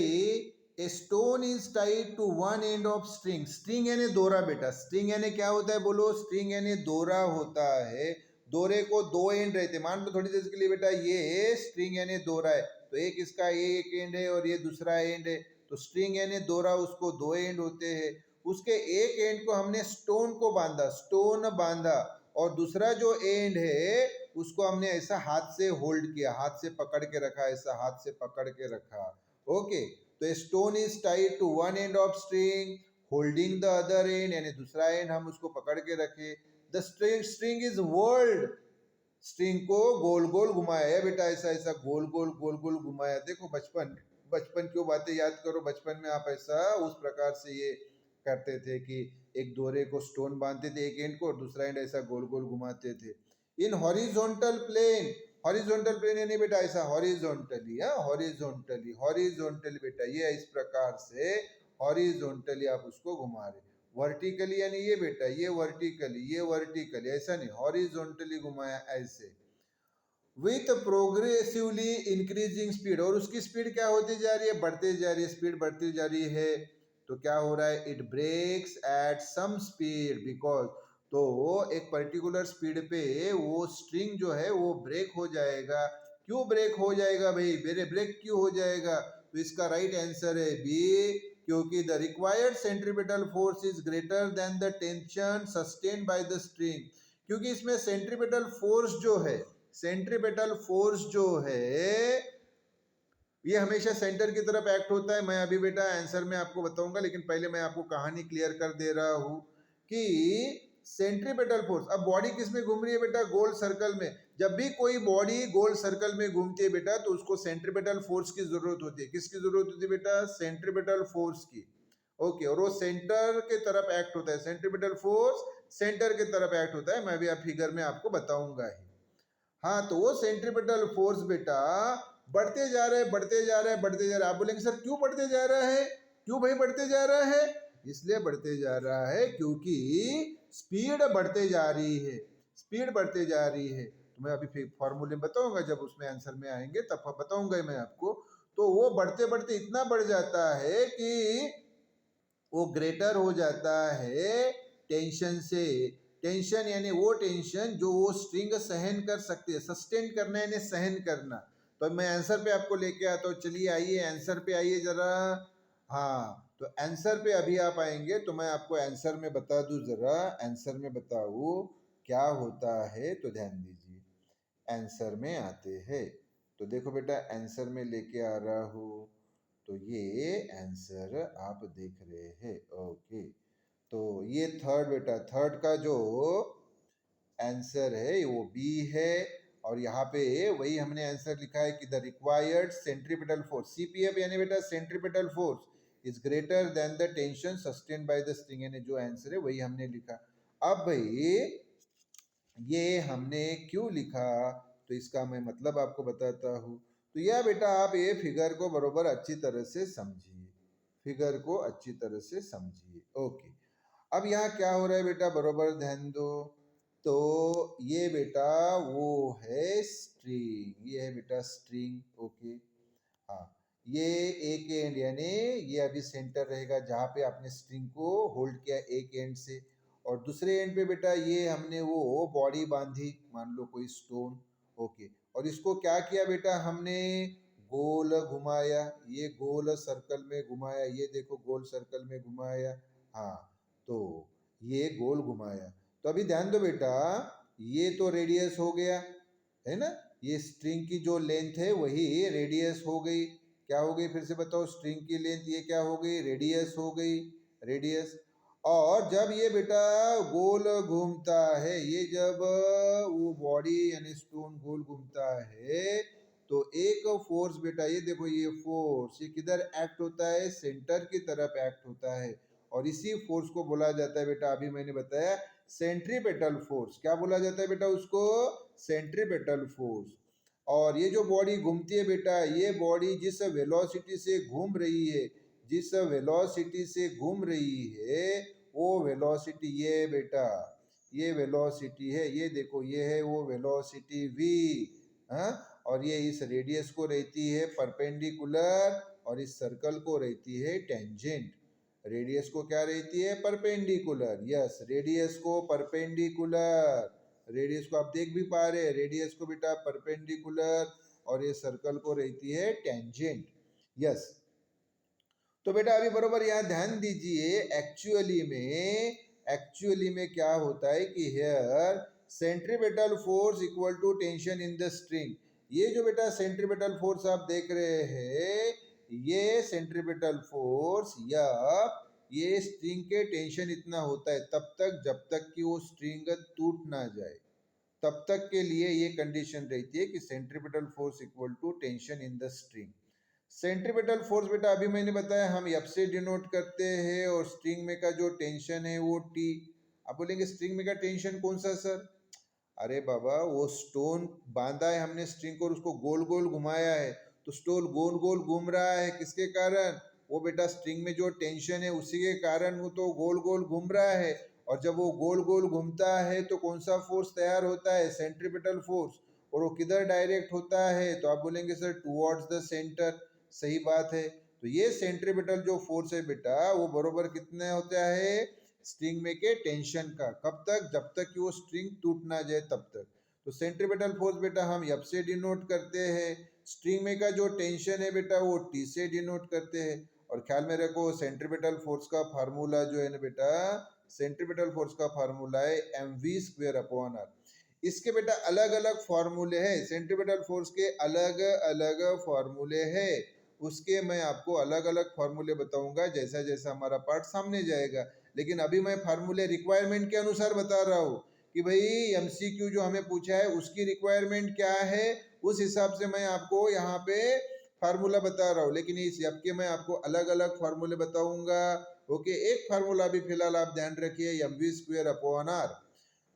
a stone is tied to one end of string. String यानी दोरा बेटा, स्ट्रिंग यानी क्या होता है बोलो, स्ट्रिंग यानी दोरा होता है। दोरे को दो एंड रहते, मान लो थोड़ी देर के लिए बेटा ये स्ट्रिंग यानी दोरा है, तो एक इसका एक एंड है और ये दूसरा एंड है, तो स्ट्रिंग यानी दोरा, उसको दो एंड होते हैं। उसके एक एंड को हमने स्टोन को बांधा, स्टोन बांधा, और दूसरा जो एंड है उसको हमने ऐसा हाथ से होल्ड किया, हाथ से पकड़ के रखा, ऐसा हाथ से पकड़ के रखा। ओके, तो stone is tied to one end of string holding the other end, यानी दूसरा एंड हम उसको पकड़ के रखे। The string is whirled, string को गोल गोल घुमाया है बेटा, ऐसा ऐसा गोल गोल घुमाया। देखो बचपन बचपन की बातें याद करो, बचपन में आप ऐसा उस प्रकार से ये करते थे कि एक दोरे को स्टोन बांधते थे एक एंड को, और दूसरा एंड ऐसा गोल गोल घुमाते थे। In horizontal plane, horizontal plane यानी बेटा ऐसा हॉरिजॉन्टली, हॉरिजॉन्टली बेटा ये इस प्रकार से हॉरिजॉन्टली आप उसको घुमा रहे। वर्टिकली यानी ये बेटा ये वर्टिकली ऐसा नहीं, हॉरिजॉन्टली घुमाया ऐसे, विथ प्रोग्रेसिवली इंक्रीजिंग स्पीड। और उसकी स्पीड क्या होती जा रही है, बढ़ते जा रही है, स्पीड बढ़ती जा रही है। तो क्या हो रहा है, it breaks at some speed because, तो एक पर्टिकुलर स्पीड पे वो स्ट्रिंग जो है वो ब्रेक हो जाएगा। क्यों ब्रेक हो जाएगा भाई, मेरे ब्रेक क्यों हो जाएगा, तो इसका राइट आंसर है बी, क्योंकि the required centripetal force is greater than the tension sustained by the string. क्योंकि इसमें सेंट्रीपिटल फोर्स जो है, सेंट्रीपिटल फोर्स जो है ये हमेशा सेंटर की तरफ एक्ट होता है। मैं अभी बेटा आंसर में आपको बताऊंगा, लेकिन पहले मैं आपको कहानी क्लियर कर दे रहा हूं कि सेंट्रीपिटल फोर्स, अब बॉडी किस में घूम रही है बेटा, गोल सर्कल में। जब भी कोई बॉडी गोल सर्कल में घूमती है बेटा तो उसको सेंट्रीपिटल फोर्स की जरूरत होती है। किसकी जरूरत होती है बेटा, सेंट्रीपिटल फोर्स की। ओके, और वो सेंटर के तरफ एक्ट होता है, सेंट्रीपिटल फोर्स सेंटर के तरफ एक्ट होता है। मैं भी आप फिगर में आपको बताऊंगा ही। हाँ, तो वो सेंट्रीपिटल फोर्स बेटा बढ़ते जा रहे बढ़ते जा रहे बढ़ते जा रहे। आप बोलेंगे सर क्यों बढ़ते जा रहा है, क्यों भाई बढ़ते जा रहा है, इसलिए बढ़ते जा रहा है क्योंकि स्पीड बढ़ते जा रही है, स्पीड बढ़ते जा रही है। तो मैं अभी फॉर्मूले बताऊंगा, जब उसमें आंसर में आएंगे तब बताऊंगा मैं आपको। तो वो बढ़ते बढ़ते इतना बढ़ जाता है कि वो ग्रेटर हो जाता है टेंशन से। टेंशन यानी वो टेंशन जो वो स्ट्रिंग सहन कर सकती है, सस्टेन करना यानी सहन करना। तो मैं आंसर पे आपको लेके आता हूँ, चलिए आइए आंसर पे आइए जरा। हाँ, तो आंसर पे अभी आप आएंगे तो मैं आपको आंसर में बता दूं, जरा आंसर में बताऊं क्या होता है, तो ध्यान दीजिए। आंसर में आते हैं तो देखो बेटा आंसर में लेके आ रहा हूँ, तो ये आंसर आप देख रहे हैं। ओके, तो ये थर्ड बेटा, थर्ड का जो आंसर है वो बी है, और यहाँ पे वही हमने आंसर लिखा है कि the required centripetal force, CPF यानी बेटा centripetal force is greater than the tension sustained by the string, यानी जो आंसर है वही हमने लिखा। अब भाई ये हमने क्यों लिखा, तो इसका मैं मतलब आपको बताता हूँ। तो यह बेटा आप ये फिगर को बरोबर अच्छी तरह से समझिए, फिगर को अच्छी तरह से समझिए। ओके, अब यहाँ क्या हो रहा है बेटा, बरोबर ध्यान दो। तो ये बेटा वो है स्ट्रिंग, ये है बेटा स्ट्रिंग। ओके, हाँ, ये एक एंड यानी ये अभी सेंटर रहेगा जहाँ पे आपने स्ट्रिंग को होल्ड किया एक एंड से, और दूसरे एंड पे बेटा ये हमने वो बॉडी बांधी, मान लो कोई स्टोन। ओके, और इसको क्या किया बेटा हमने, गोल घुमाया, ये गोल सर्कल में घुमाया, ये देखो गोल सर्कल में घुमाया। हाँ, तो ये गोल घुमाया। तो अभी ध्यान दो बेटा, ये तो रेडियस हो गया है ना, ये स्ट्रिंग की जो लेंथ है वही रेडियस हो गई। क्या हो गई, फिर से बताओ, स्ट्रिंग की लेंथ ये क्या हो गई, रेडियस हो गई, रेडियस। और जब ये बेटा गोल घूमता है, ये जब वो बॉडी यानी स्टोन गोल घूमता है, तो एक फोर्स बेटा, ये देखो ये फोर्स, ये किधर एक्ट होता है, सेंटर की तरफ एक्ट होता है। और इसी फोर्स को बोला जाता है बेटा, अभी मैंने बताया, सेंट्रीपेटल फोर्स। क्या बोला जाता है बेटा उसको, सेंट्रीपेटल फोर्स। और ये जो बॉडी घूमती है बेटा, ये बॉडी जिस वेलोसिटी से घूम रही है, जिस वेलोसिटी से घूम रही है, वो वेलोसिटी ये बेटा, ये वेलोसिटी है, ये देखो ये है वो वेलोसिटी v। हाँ, और ये इस रेडियस को रहती है परपेंडिकुलर, और इस सर्कल को रहती है टेंजेंट। रेडियस को क्या रहती है, परपेंडिकुलर, यस, रेडियस को परपेंडिकुलर, रेडियस को आप देख भी पा रहे हैं, रेडियस को बेटा परपेंडिकुलर, और ये सर्कल को रहती है टेंजेंट, यस। तो बेटा अभी बरोबर यहाँ ध्यान दीजिए, एक्चुअली में क्या होता है कि here centripetal force equal to tension in the string. ये जो बेटा सेंट्रीपेटल फोर्स आप देख रहे हैं, ये सेंट्रीपेटल फोर्स या ये स्ट्रिंग के टेंशन इतना होता है तब तक जब तक कि वो स्ट्रिंग टूट ना जाए, तब तक के लिए ये कंडीशन रहती है कि centripetal force equal to tension in the string. Centripetal force बेटा अभी मैंने बताया हम एफ से डिनोट करते हैं, और स्ट्रिंग में का जो टेंशन है वो टी। आप बोलेंगे स्ट्रिंग में का टेंशन कौन सा सर, अरे बाबा वो स्टोन बांधा है हमने स्ट्रिंग को और उसको गोल गोल घुमाया है, तो स्टोन गोल गोल घूम रहा है, किसके कारण, वो बेटा स्ट्रिंग में जो टेंशन है उसी के कारण वो तो गोल गोल घूम रहा है। और जब वो गोल गोल घूमता है तो कौन सा फोर्स तैयार होता है, सेंट्रीपेटल फोर्स, और वो किधर डायरेक्ट होता है, तो आप बोलेंगे सर टुवर्ड्स द सेंटर, सही बात है। तो ये सेंट्रीपेटल जो फोर्स है बेटा वो बरोबर कितने होता है, स्ट्रिंग में के टेंशन का, कब तक, जब तक कि वो स्ट्रिंग टूट ना जाए तब तक। तो सेंट्रीपेटल फोर्स बेटा हम एफ से डिनोट करते हैं, स्ट्रिंग में का जो टेंशन है बेटा वो टी से डिनोट करते हैं। और ख्याल में रखो सेंट्रीपेटल फोर्स का फार्मूला जो है ना बेटा, सेंट्रीपेटल फोर्स का फार्मूला है mv²/r। इसके बेटा अलग अलग फार्मूले हैं, सेंट्रीपेटल फोर्स के अलग अलग फार्मूले हैं, उसके मैं आपको अलग अलग फार्मूले बताऊंगा जैसा जैसा हमारा पार्ट सामने जाएगा। लेकिन अभी मैं फार्मूले रिक्वायरमेंट के अनुसार बता रहा हूँ कि भाई एमसीक्यू जो हमें पूछा है उसकी रिक्वायरमेंट क्या है, उस हिसाब से मैं आपको यहाँ पे फार्मूला बता रहा हूँ। लेकिन इस एफ के मैं आपको अलग अलग फार्मूले बताऊंगा। ओके, एक फार्मूला भी फिलहाल आप ध्यान रखिए, mv²/r।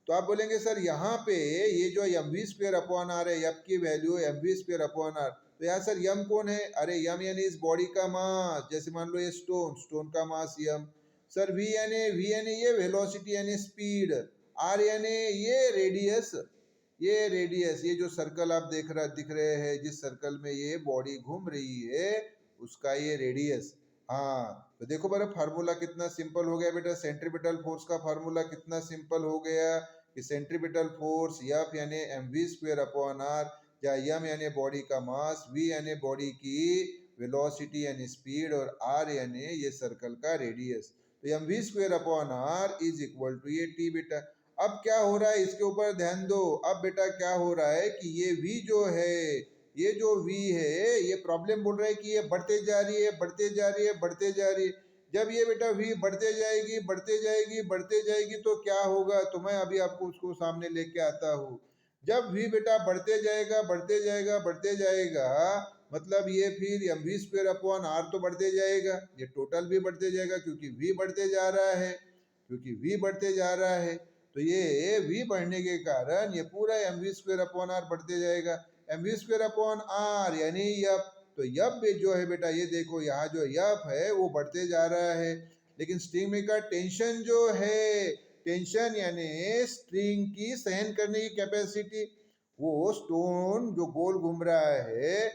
तो आप बोलेंगे सर यहाँ पे ये जो mv²/r है, एफ की वैल्यू mv²/r, तो यहाँ सर यम कौन है, अरे यम यानी इस बॉडी का मास, जैसे मान लो ये स्टोन का मास यम। सर वी यानी ये वेलोसिटी यानी स्पीड, आर यानी ये रेडियस, ये जो सर्कल आप दिख रहे हैं, जिस सर्कल में ये बॉडी घूम रही है उसका ये रेडियस। हाँ, तो देखो बड़ा फार्मूला कितना सिंपल हो गया बेटा, सेंट्रीपेटल फोर्स का फार्मूला कितना सिंपल हो गया कि सेंट्रीपेटल फोर्स एफ यानी mv²/r, या एम यानी बॉडी का मास, वी यानी बॉडी की वेलोसिटी यानी स्पीड, और आर यानी ये सर्कल का रेडियस। तो mv²/r इज इक्वल टू ये टी बेटा। अब क्या हो रहा है इसके ऊपर ध्यान दो, अब बेटा क्या हो रहा है कि ये v जो है, ये जो v है, ये प्रॉब्लम बोल रहा है कि ये बढ़ते जा रही है, बढ़ते जा रही है, बढ़ते जा रही है। जब ये बेटा v बढ़ते जाएगी, बढ़ते जाएगी, बढ़ते जाएगी, तो क्या होगा, तो मैं अभी आपको उसको सामने लेके आता हूँ। जब v बेटा बढ़ते जाएगा, बढ़ते जाएगा, बढ़ते जाएगा, मतलब ये फिर mv²/r तो बढ़ते जाएगा, ये टोटल भी बढ़ते जाएगा क्योंकि v बढ़ते जा रहा है, क्योंकि v बढ़ते जा रहा है। तो ये v बढ़ने के कारण ये पूरा mv²/r बढ़ते जाएगा, mv²/r यानी यप। तो यप जो है बेटा, ये देखो यहाँ जो यप है वो बढ़ते जा रहा है, लेकिन स्ट्रिंग में का टेंशन जो है, टेंशन यानी स्ट्रिंग की सहन करने की कैपेसिटी, वो स्टोन जो गोल घूम रहा है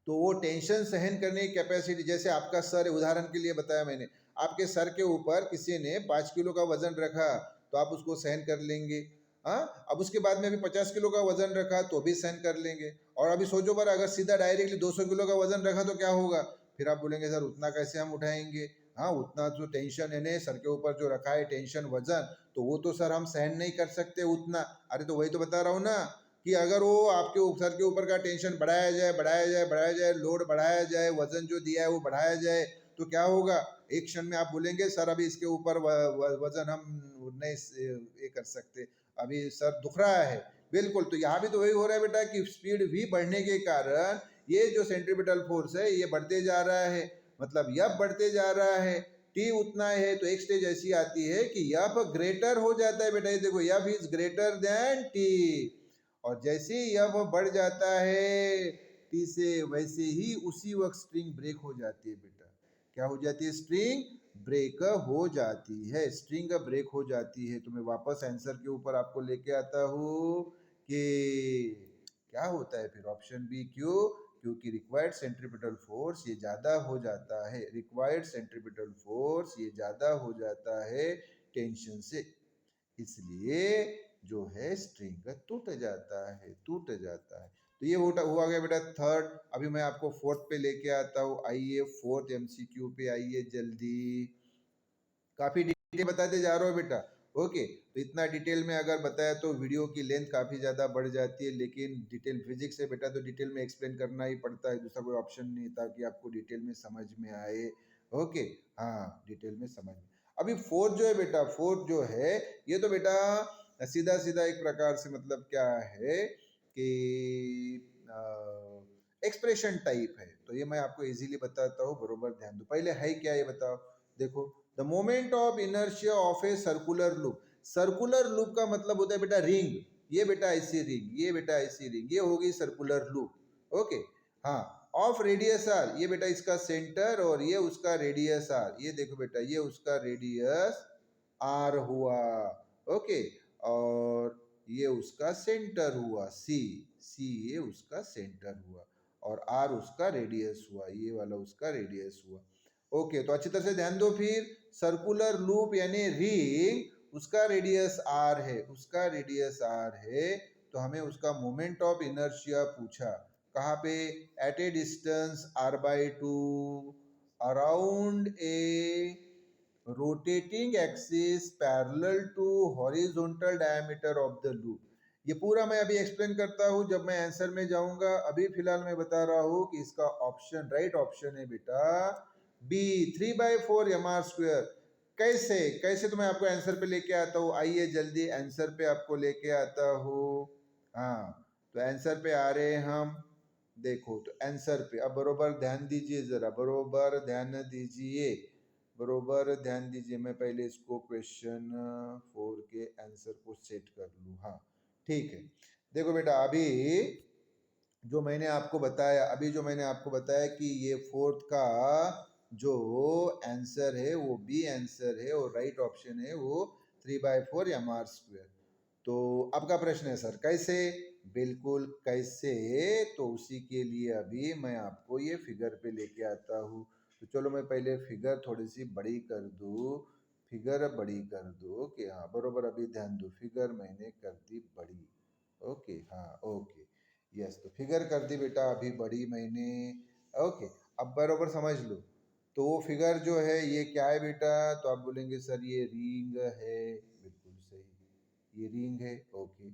तो वो टेंशन सहन करने की कैपेसिटी, जैसे आपका सर, उदाहरण के लिए बताया मैंने, आपके सर के ऊपर किसी ने 5 किलो का वजन रखा तो आप उसको सहन कर लेंगे। हाँ, अब उसके बाद में अभी 50 किलो का वजन रखा तो भी सहन कर लेंगे। और अभी सोचो पर अगर सीधा डायरेक्टली 200 किलो का वजन रखा तो क्या होगा, फिर आप बोलेंगे सर उतना कैसे हम उठाएंगे। हाँ, उतना जो टेंशन है सर के ऊपर जो रखा है टेंशन वजन, तो वो तो सर हम सहन नहीं कर सकते उतना। अरे तो वही तो बता रहा हूँ ना कि अगर वो आपके सर के ऊपर का टेंशन बढ़ाया जाए बढ़ाया जाए बढ़ाया जाए, लोड बढ़ाया जाए, वजन जो दिया है वो बढ़ाया जाए, तो क्या होगा, एक क्षण में आप बोलेंगे सर अभी इसके ऊपर वजन हम नहीं ये कर सकते, अभी सर दुख रहा है। बिल्कुल, तो यहाँ भी तो वही हो रहा है बेटा कि स्पीड भी बढ़ने के कारण ये जो सेंट्रीपिटल फोर्स है ये बढ़ते जा रहा है, मतलब यह बढ़ते जा रहा है, टी उतना है, तो एक स्टेज ऐसी आती है कि यह ग्रेटर हो जाता है बेटा, ये देखो यह इज ग्रेटर देन टी, और जैसे ही यह बढ़ जाता है टी से, वैसे ही उसी वक्त स्ट्रिंग ब्रेक हो जाती है बेटा। क्या हो जाती है? स्ट्रिंग ब्रेक हो जाती है, स्ट्रिंग ब्रेक हो जाती है। तो मैं वापस आंसर के ऊपर आपको लेके आता हूँ कि क्या होता है फिर ऑप्शन बी, क्यों? क्योंकि रिक्वायर्ड सेंट्रीपिटल फोर्स ये ज्यादा हो जाता है, रिक्वायर्ड सेंट्रीपिटल फोर्स ये ज्यादा हो जाता है टेंशन से, इसलिए जो है स्ट्रिंग टूट जाता है, टूट जाता है। तो ये हुआ गया बेटा थर्ड। अभी मैं आपको फोर्थ पे लेके आता हूँ, आइए फोर्थ एमसीक्यू पे आइए जल्दी। काफी डिटेल बताते जा रहा हूँ बेटा, ओके। तो इतना डिटेल में अगर बताया तो वीडियो की लेंथ काफी ज्यादा बढ़ जाती है, लेकिन डिटेल फिजिक्स है बेटा तो डिटेल में एक्सप्लेन करना ही पड़ता है, दूसरा कोई ऑप्शन नहीं, ताकि आपको डिटेल में समझ में आए, ओके। हाँ, डिटेल में समझ में। अभी फोर्थ जो है बेटा, फोर्थ जो है ये तो बेटा सीधा सीधा एक प्रकार से मतलब क्या है कि एक्सप्रेशन टाइप है, तो ये मैं आपको इजीली बताता हूँ, बरोबर ध्यान दो। पहले है क्या ये बताओ, देखो the moment of inertia of a circular loop, circular loop का मतलब होता है बेटा रिंग, ये बेटा ऐसी रिंग, ये बेटा ऐसी रिंग, ये होगी सर्कुलर लूप, ओके। हाँ, ऑफ रेडियस आर, ये बेटा इसका सेंटर और ये उसका रेडियस आर, ये देखो बेटा ये उसका रेडियस आर हुआ, ओके, और ये उसका सेंटर हुआ सी, सी ये उसका सेंटर हुआ, और आर उसका रेडियस हुआ, ये वाला उसका रेडियस हुआ, ओके। तो अच्छी तरह से ध्यान दो, फिर सर्कुलर लूप यानी रिंग, उसका रेडियस आर है, उसका रेडियस आर है, तो हमें उसका मोमेंट ऑफ इनर्शिया पूछा, कहाँ पे? At a distance R by two around a rotating axis parallel to horizontal diameter of the loop. ये पूरा मैं अभी एक्सप्लेन करता हूँ जब मैं आंसर में जाऊंगा, अभी फिलहाल मैं बता रहा हूँ कि इसका ऑप्शन, राइट ऑप्शन है बेटा बी, 3/4 mr स्क्वायर। कैसे कैसे तो मैं आपको आंसर पे लेके आता हूँ, आइए जल्दी आंसर पे आपको लेके आता हूँ। हाँ, तो आंसर पे आ रहे हैं हम, देखो तो आंसर पे अब बरोबर ध्यान दीजिए, जरा बरोबर ध्यान दीजिए, बरोबर ध्यान दीजिए। मैं पहले इसको क्वेश्चन 4 के आंसर को सेट कर लूँ, हाँ ठीक है। देखो बेटा अभी जो मैंने आपको बताया, अभी जो मैंने आपको बताया कि ये फोर्थ का जो आंसर है वो बी आंसर है, और राइट ऑप्शन है वो 3/4 mr स्क्वायर। तो आपका प्रश्न है सर कैसे? बिल्कुल कैसे, तो उसी के लिए अभी मैं आपको ये फिगर पे लेके आता हूँ। तो चलो मैं पहले फिगर थोड़ी सी बड़ी कर दूँ, फिगर बड़ी कर दो, ओके। हाँ बरोबर, अभी ध्यान दो, फिगर मैंने कर दी बड़ी, ओके। हाँ ओके, यस, तो फिगर कर दी बेटा अभी बड़ी मैंने, ओके। अब बरोबर समझ लो, तो वो फिगर जो है ये क्या है बेटा, तो आप बोलेंगे सर ये रिंग है, बिल्कुल सही, ये रिंग है, ओके।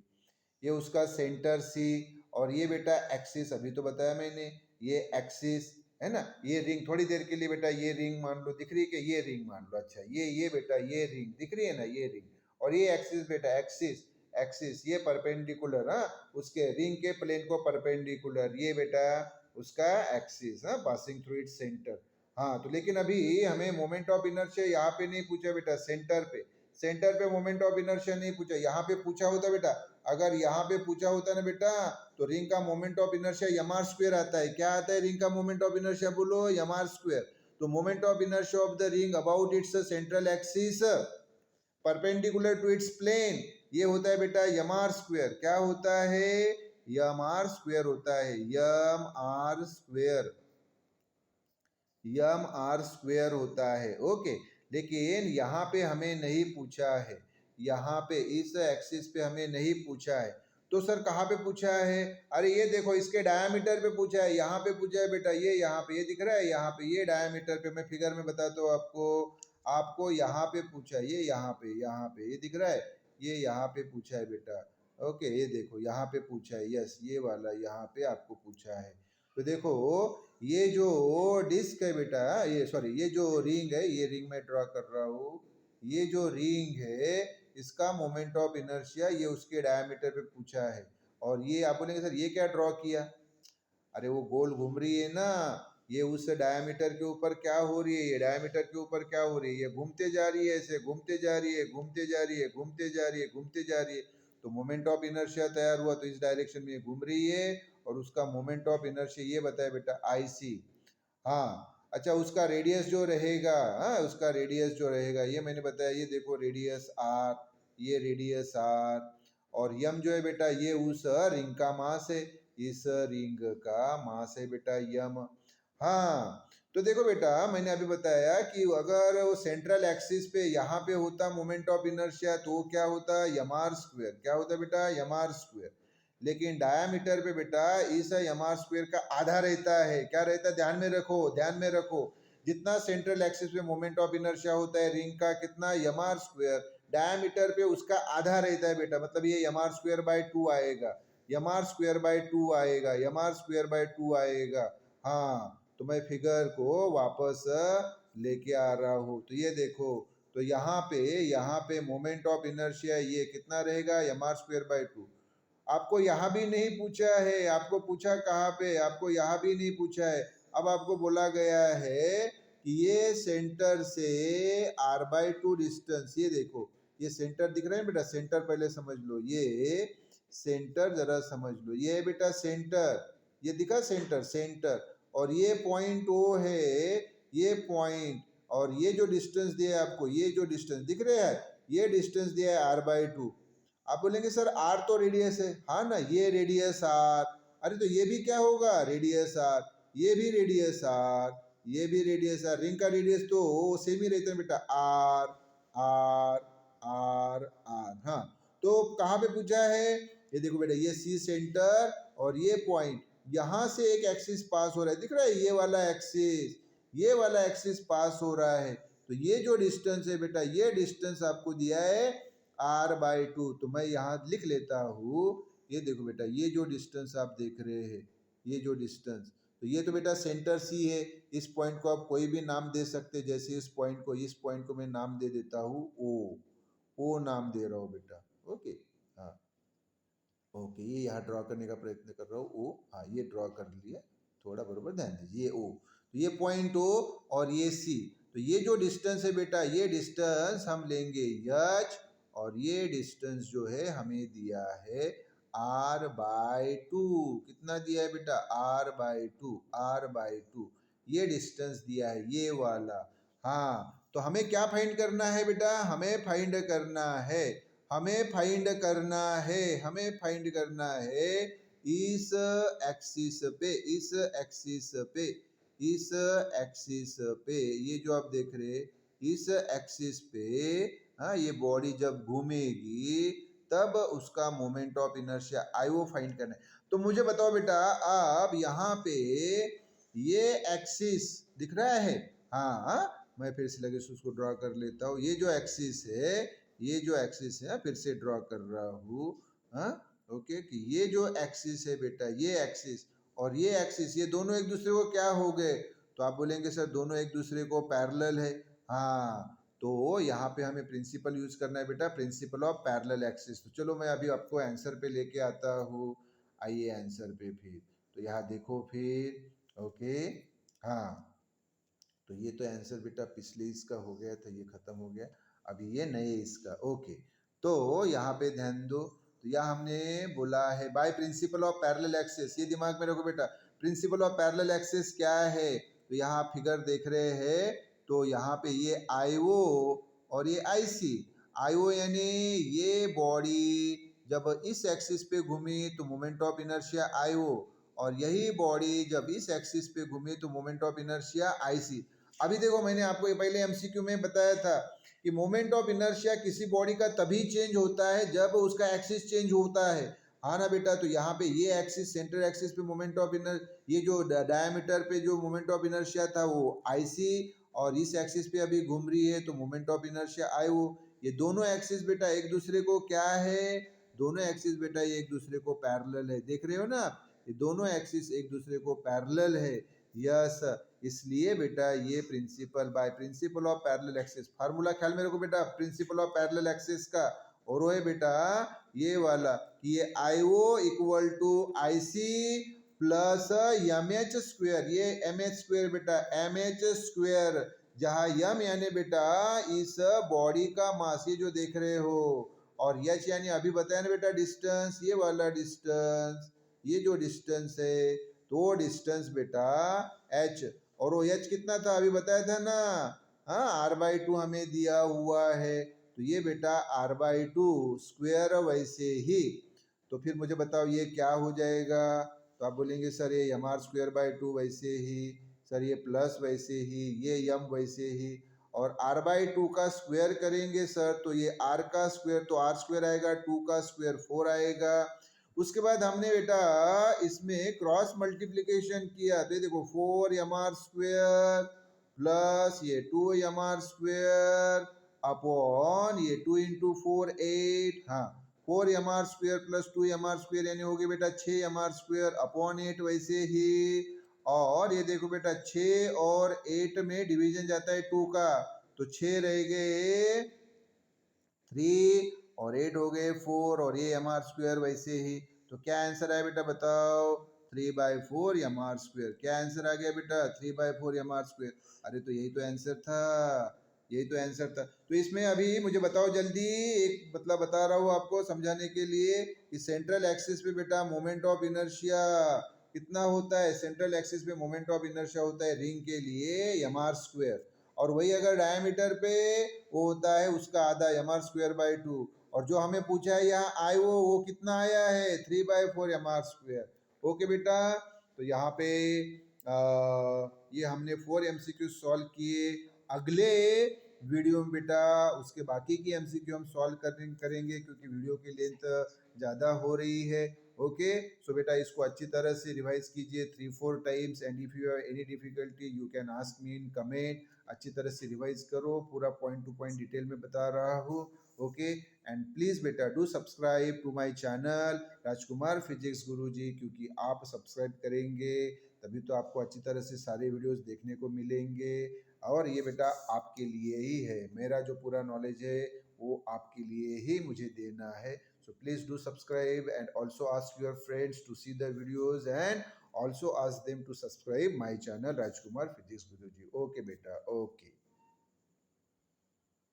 ये उसका सेंटर सी, और ये बेटा एक्सिस, अभी तो बताया मैंने, ये एक्सिस है ना, ये रिंग, थोड़ी देर के लिए बेटा ये रिंग मान लो, दिख रही है कि ये रिंग मान लो, अच्छा ये बेटा ये रिंग दिख रही है ना, ये रिंग, और ये एक्सिस बेटा, एक्सिस एक्सिस ये परपेंडिकुलर, हाँ उसके रिंग के प्लेन को परपेंडिकुलर, ये बेटा उसका एक्सिस, हाँ पासिंग थ्रू इट्स सेंटर। हाँ तो लेकिन अभी हमें मोमेंट ऑफ इनर्शिया यहाँ पे नहीं पूछा बेटा, सेंटर पे, सेंटर पे मोमेंट ऑफ इनर्शिया नहीं पूछा, यहाँ पे पूछा होता बेटा, अगर यहाँ पे पूछा होता ना बेटा, तो रिंग का मोमेंट ऑफ इनर्शिया यमार स्क्वायर आता है, क्या आता है रिंग का मोमेंट ऑफ इनर्शिया, बोलो यमार स्क्वायर। तो moment of inertia of the ring about its central axis perpendicular to its plane, ये होता है बेटा यमार स्क्वायर, क्या होता है? यमार स्क्वायर होता है, M R square, M R square होता है, ओके। लेकिन यहाँ पे हमें नहीं पूछा है, यहाँ पे इस एक्सिस पे हमें नहीं पूछा है, तो सर कहाँ पे पूछा है? अरे ये देखो इसके डायामीटर पे पूछा है, यहाँ पे पूछा है बेटा, ये यहाँ पे, ये दिख रहा है यहाँ पे, ये डायामीटर पे, मैं फिगर में बताता हूँ आपको, आपको यहाँ पे पूछा है, ये यहाँ पे, ये दिख रहा है, ये यहाँ पे पूछा है बेटा, ओके, ये देखो यहाँ पे पूछा है, यस ये वाला यहाँ पे आपको पूछा है। तो देखो ये जो डिस्क है बेटा, ये सॉरी ये जो रिंग है, ये रिंग मैं ड्रॉ कर रहा हूँ। ये जो रिंग है इसका मोमेंट ऑफ इनर्शिया ये उसके डायमीटर पे पूछा है। और ये आप बोलेंगे सर ये क्या ड्रॉ किया? अरे वो गोल घूम रही है ना, ये उस डायमीटर के ऊपर क्या हो रही है, ये डायमीटर के ऊपर क्या हो रही है, ये घूमते जा रही है, ऐसे घूमते जा रही है, घूमते जा रही है, घूमते जा रही है, घूमते जा रही है। तो मोमेंट ऑफ इनर्शिया तैयार हुआ, तो इस डायरेक्शन में ये घूम रही है और उसका मोमेंट ऑफ इनर्शिया ये बताया बेटा आई सी। हाँ अच्छा, उसका रेडियस जो रहेगा, हाँ उसका रेडियस जो रहेगा ये मैंने बताया, ये देखो रेडियस आर, ये रेडियस आर। और यम जो है बेटा ये उस रिंग का मास है, इस रिंग का मास है बेटा यम। हाँ तो देखो बेटा मैंने अभी बताया कि अगर वो सेंट्रल एक्सिस पे यहाँ पे होता मोमेंट ऑफ इनर्शिया तो क्या होता, यम आर स्क्वायर। क्या होता बेटा, यम आर स्क्वायर। लेकिन डायामीटर पे बेटा इस एम आर स्क्वायर का आधा रहता है। क्या रहता है, ध्यान में रखो, ध्यान में रखो। जितना सेंट्रल एक्सिस पे मोमेंट ऑफ इनर्शिया होता है रिंग का, कितना, एम आर स्क्वायर, डायामीटर पे उसका आधा रहता है बेटा। मतलब ये एम आर स्क्वायर बाय 2 आएगा, एम आर स्क्वायर बाय 2 आएगा, एम आर स्क्वायर बाय 2 आएगा। हाँ तो मैं फिगर को वापस लेके आ रहा हूँ। तो ये देखो, तो यहाँ पे मोमेंट ऑफ इनर्शिया ये कितना रहेगा, एम आर स्क्वायर बाय 2। आपको यहाँ भी नहीं पूछा है, आपको पूछा कहाँ पे, आपको यहाँ भी नहीं पूछा है। अब आपको बोला गया है कि ये सेंटर से r/2 डिस्टेंस, ये देखो ये सेंटर दिख रहा है बेटा, सेंटर पहले समझ लो, ये सेंटर जरा समझ लो, ये है बेटा सेंटर, ये दिखा सेंटर, सेंटर। और ये पॉइंट ओ है, ये पॉइंट, और ये जो डिस्टेंस दिया है आपको, ये जो डिस्टेंस दिख रहा है, ये डिस्टेंस दिया है r/2। आप बोलेंगे सर आर तो रेडियस है, हाँ ना, ये रेडियस आर। अरे तो ये भी क्या होगा, रेडियस आर, ये भी रेडियस आर, ये भी रेडियस आर। रिंग का रेडियस तो सेम ही रहता है बेटा, आर आर आर आर। हाँ तो कहाँ पे पूछा है, ये देखो बेटा, ये सी सेंटर और ये पॉइंट, यहाँ से एक एक्सिस पास हो रहा है, दिख रहा है, ये वाला एक्सिस, ये वाला एक्सिस पास हो रहा है। तो ये जो डिस्टेंस है बेटा, ये डिस्टेंस आपको दिया है r/2। तो मैं यहाँ लिख लेता हूँ, ये देखो बेटा, ये जो डिस्टेंस आप देख रहे हैं, ये जो डिस्टेंस, तो ये तो बेटा सेंटर सी है। इस पॉइंट को आप कोई भी नाम दे सकते, जैसे इस पॉइंट को मैं नाम दे देता हूँ ओ नाम दे रहा हूँ बेटा। ओके, हाँ ओके, ये यहाँ ड्रॉ करने का प्रयत्न कर रहा हूँ, ओ, हाँ ये ड्रॉ कर लिया, थोड़ा बराबर ध्यान दीजिए, ये ओ, तो ये पॉइंट ओ और ये सी। तो ये जो डिस्टेंस है बेटा, ये डिस्टेंस हम लेंगे एच, और ये डिस्टेंस जो है हमें दिया है r/2। कितना दिया है बेटा, r/2, r/2 ये डिस्टेंस दिया है, ये वाला। हाँ तो हमें क्या फाइंड करना है बेटा, हमें फाइंड करना है, हमें फाइंड करना है, हमें फाइंड करना है इस एक्सिस पे, इस एक्सिस पे, इस एक्सिस पे, ये जो आप देख रहे हैं, इस एक्सिस पे, हाँ ये बॉडी जब घूमेगी तब उसका मोमेंट ऑफ इनर्शिया आई वो फाइंड करना है। तो मुझे बताओ बेटा, अब यहाँ पे ये एक्सिस दिख रहा है, हाँ मैं फिर से लगे उसको ड्रॉ कर लेता हूँ। ये जो एक्सिस है, ये जो एक्सिस है, फिर से ड्रॉ कर रहा हूँ, हाँ ओके, कि ये जो एक्सिस है बेटा, ये एक्सिस और ये एक्सिस, ये दोनों एक दूसरे को क्या हो गए, तो आप बोलेंगे सर दोनों एक दूसरे को पैरेलल है। हाँ तो यहाँ पे हमें प्रिंसिपल यूज करना है बेटा, प्रिंसिपल ऑफ पैरेलल एक्सिस। तो चलो मैं अभी आपको आंसर पे लेके आता हूँ, आइए आंसर पे फिर। तो यहाँ देखो फिर, ओके, हाँ तो ये तो आंसर बेटा पिछले इसका हो गया था, ये खत्म हो गया, अभी ये नए इसका। ओके तो यहाँ पे ध्यान दो, तो यहाँ हमने बोला है by principle of parallel axis, ये दिमाग में रखो बेटा, प्रिंसिपल ऑफ पैरेलल एक्सिस क्या है। तो यहाँ आप फिगर देख रहे हैं, तो यहाँ पे ये IO और ये IC, IO यानी ये बॉडी जब इस एक्सिस पे घूमी तो मोमेंट ऑफ इनर्शिया IO, और यही बॉडी जब इस एक्सिस पे घूमी तो मोमेंट ऑफ इनर्शिया IC। अभी देखो मैंने आपको ये पहले MCQ में बताया था कि मोमेंट ऑफ इनर्शिया किसी बॉडी का तभी चेंज होता है जब उसका एक्सिस चेंज होता है, हाँ ना बेटा। तो यहाँ पे ये एक्सिस, सेंटर एक्सिस पे मोमेंट ऑफ ये जो डायमीटर पे जो मोमेंट ऑफ इनर्शिया था वो IC, और इस एक्सिस पे अभी घूम रही है तो मोमेंट ऑफ इनर्शिया IO। ये दोनों एक्सिस बेटा एक दूसरे को क्या है, दोनों एक्सिस बेटा ये एक दूसरे को पैरेलल है, देख रहे हो ना, ये दोनों एक्सिस एक दूसरे को पैरेलल है। यस, इसलिए बेटा ये principal bye principle of parallel axis, formula ख्याल में रखो बेटा प्रिंसिपल ऑफ पैरेलल एक्सिस का, और वो है बेटा ये वाला कि ये I O equal to I C plus M H square, ये एम एच स्क्वेयर बेटा एम एच स्क्वेयर, जहां यम यानी बेटा इस बॉडी का मास, ये जो देख रहे हो, और एच यानी अभी बताया ना बेटा डिस्टेंस, ये वाला डिस्टेंस, ये जो डिस्टेंस है तो डिस्टेंस बेटा एच, और वो एच कितना था अभी बताया था ना, हाँ r/2 हमें दिया हुआ है, तो ये बेटा r/2 स्क्वेयर वैसे ही, तो फिर मुझे बताओ ये क्या हो जाएगा, तो आप बोलेंगे सर ये mr स्क्वेयर बाई 2 वैसे ही, सर ये प्लस वैसे ही, ये यम वैसे ही, और r/2 का स्क्वायर करेंगे सर तो ये r का स्क्वायर, तो r स्क्वायर आएगा, 2 का स्क्वायर 4 आएगा। उसके बाद हमने बेटा इसमें क्रॉस मल्टीप्लिकेशन किया, तो ये देखो 4mr स्क्वायर प्लस ये 2mr स्क्वायर अपॉन ये 2 इंटू 4 8, हाँ 4mr square plus 2mr square यानी हो गया बेटा 6mr स्क्वायर अपॉन 8 वैसे ही, और ये देखो बेटा 6 और 8 में डिवीजन जाता है 2 का, तो 6 रह गए 3 और 8 हो गए 4, और ये mr स्क्वायर वैसे ही, तो क्या आंसर आया बेटा बताओ, 3/4 mr स्क्वायर, क्या आंसर आ गया बेटा 3/4 mr स्क्वायर, अरे तो यही तो आंसर था, यही तो आंसर था। तो इसमें अभी मुझे बताओ जल्दी, एक मतलब बता रहा हूँ आपको समझाने के लिए कि सेंट्रल एक्सिस पे बेटा मोमेंट ऑफ इनर्शिया कितना होता है, सेंट्रल एक्सिस पे मोमेंट ऑफ इनर्शिया होता है रिंग के लिए mr स्क्वायर, और वही अगर डायमीटर पे वो होता है उसका आधा mr स्क्वायर बाई 2, और जो हमें पूछा है यहाँ आई वो कितना आया है 3/4 mr स्क्वायर। ओके बेटा, तो यहाँ पे ये हमने 4 MCQ सॉल्व किए, अगले वीडियो में बेटा उसके बाकी की MCQ हम सॉल्व करेंगे क्योंकि वीडियो की लेंथ ज़्यादा हो रही है। ओके, सो बेटा इसको अच्छी तरह से रिवाइज कीजिए 3-4 times, and if you have any difficulty you can ask me in comment, अच्छी तरह से रिवाइज करो, पूरा पॉइंट टू पॉइंट डिटेल में बता रहा हूँ। ओके, एंड प्लीज़ बेटा do subscribe to my channel Rajkumar physics Guruji, क्योंकि आप सब्सक्राइब करेंगे तभी तो आपको अच्छी तरह से सारे वीडियोस देखने को मिलेंगे, और ये बेटा आपके लिए ही है, मेरा जो पूरा नॉलेज है वो आपके लिए ही मुझे देना है। So please do subscribe and also ask your friends to see the videos and also ask them to subscribe my channel Rajkumar Physics Guruji. Okay beta, okay.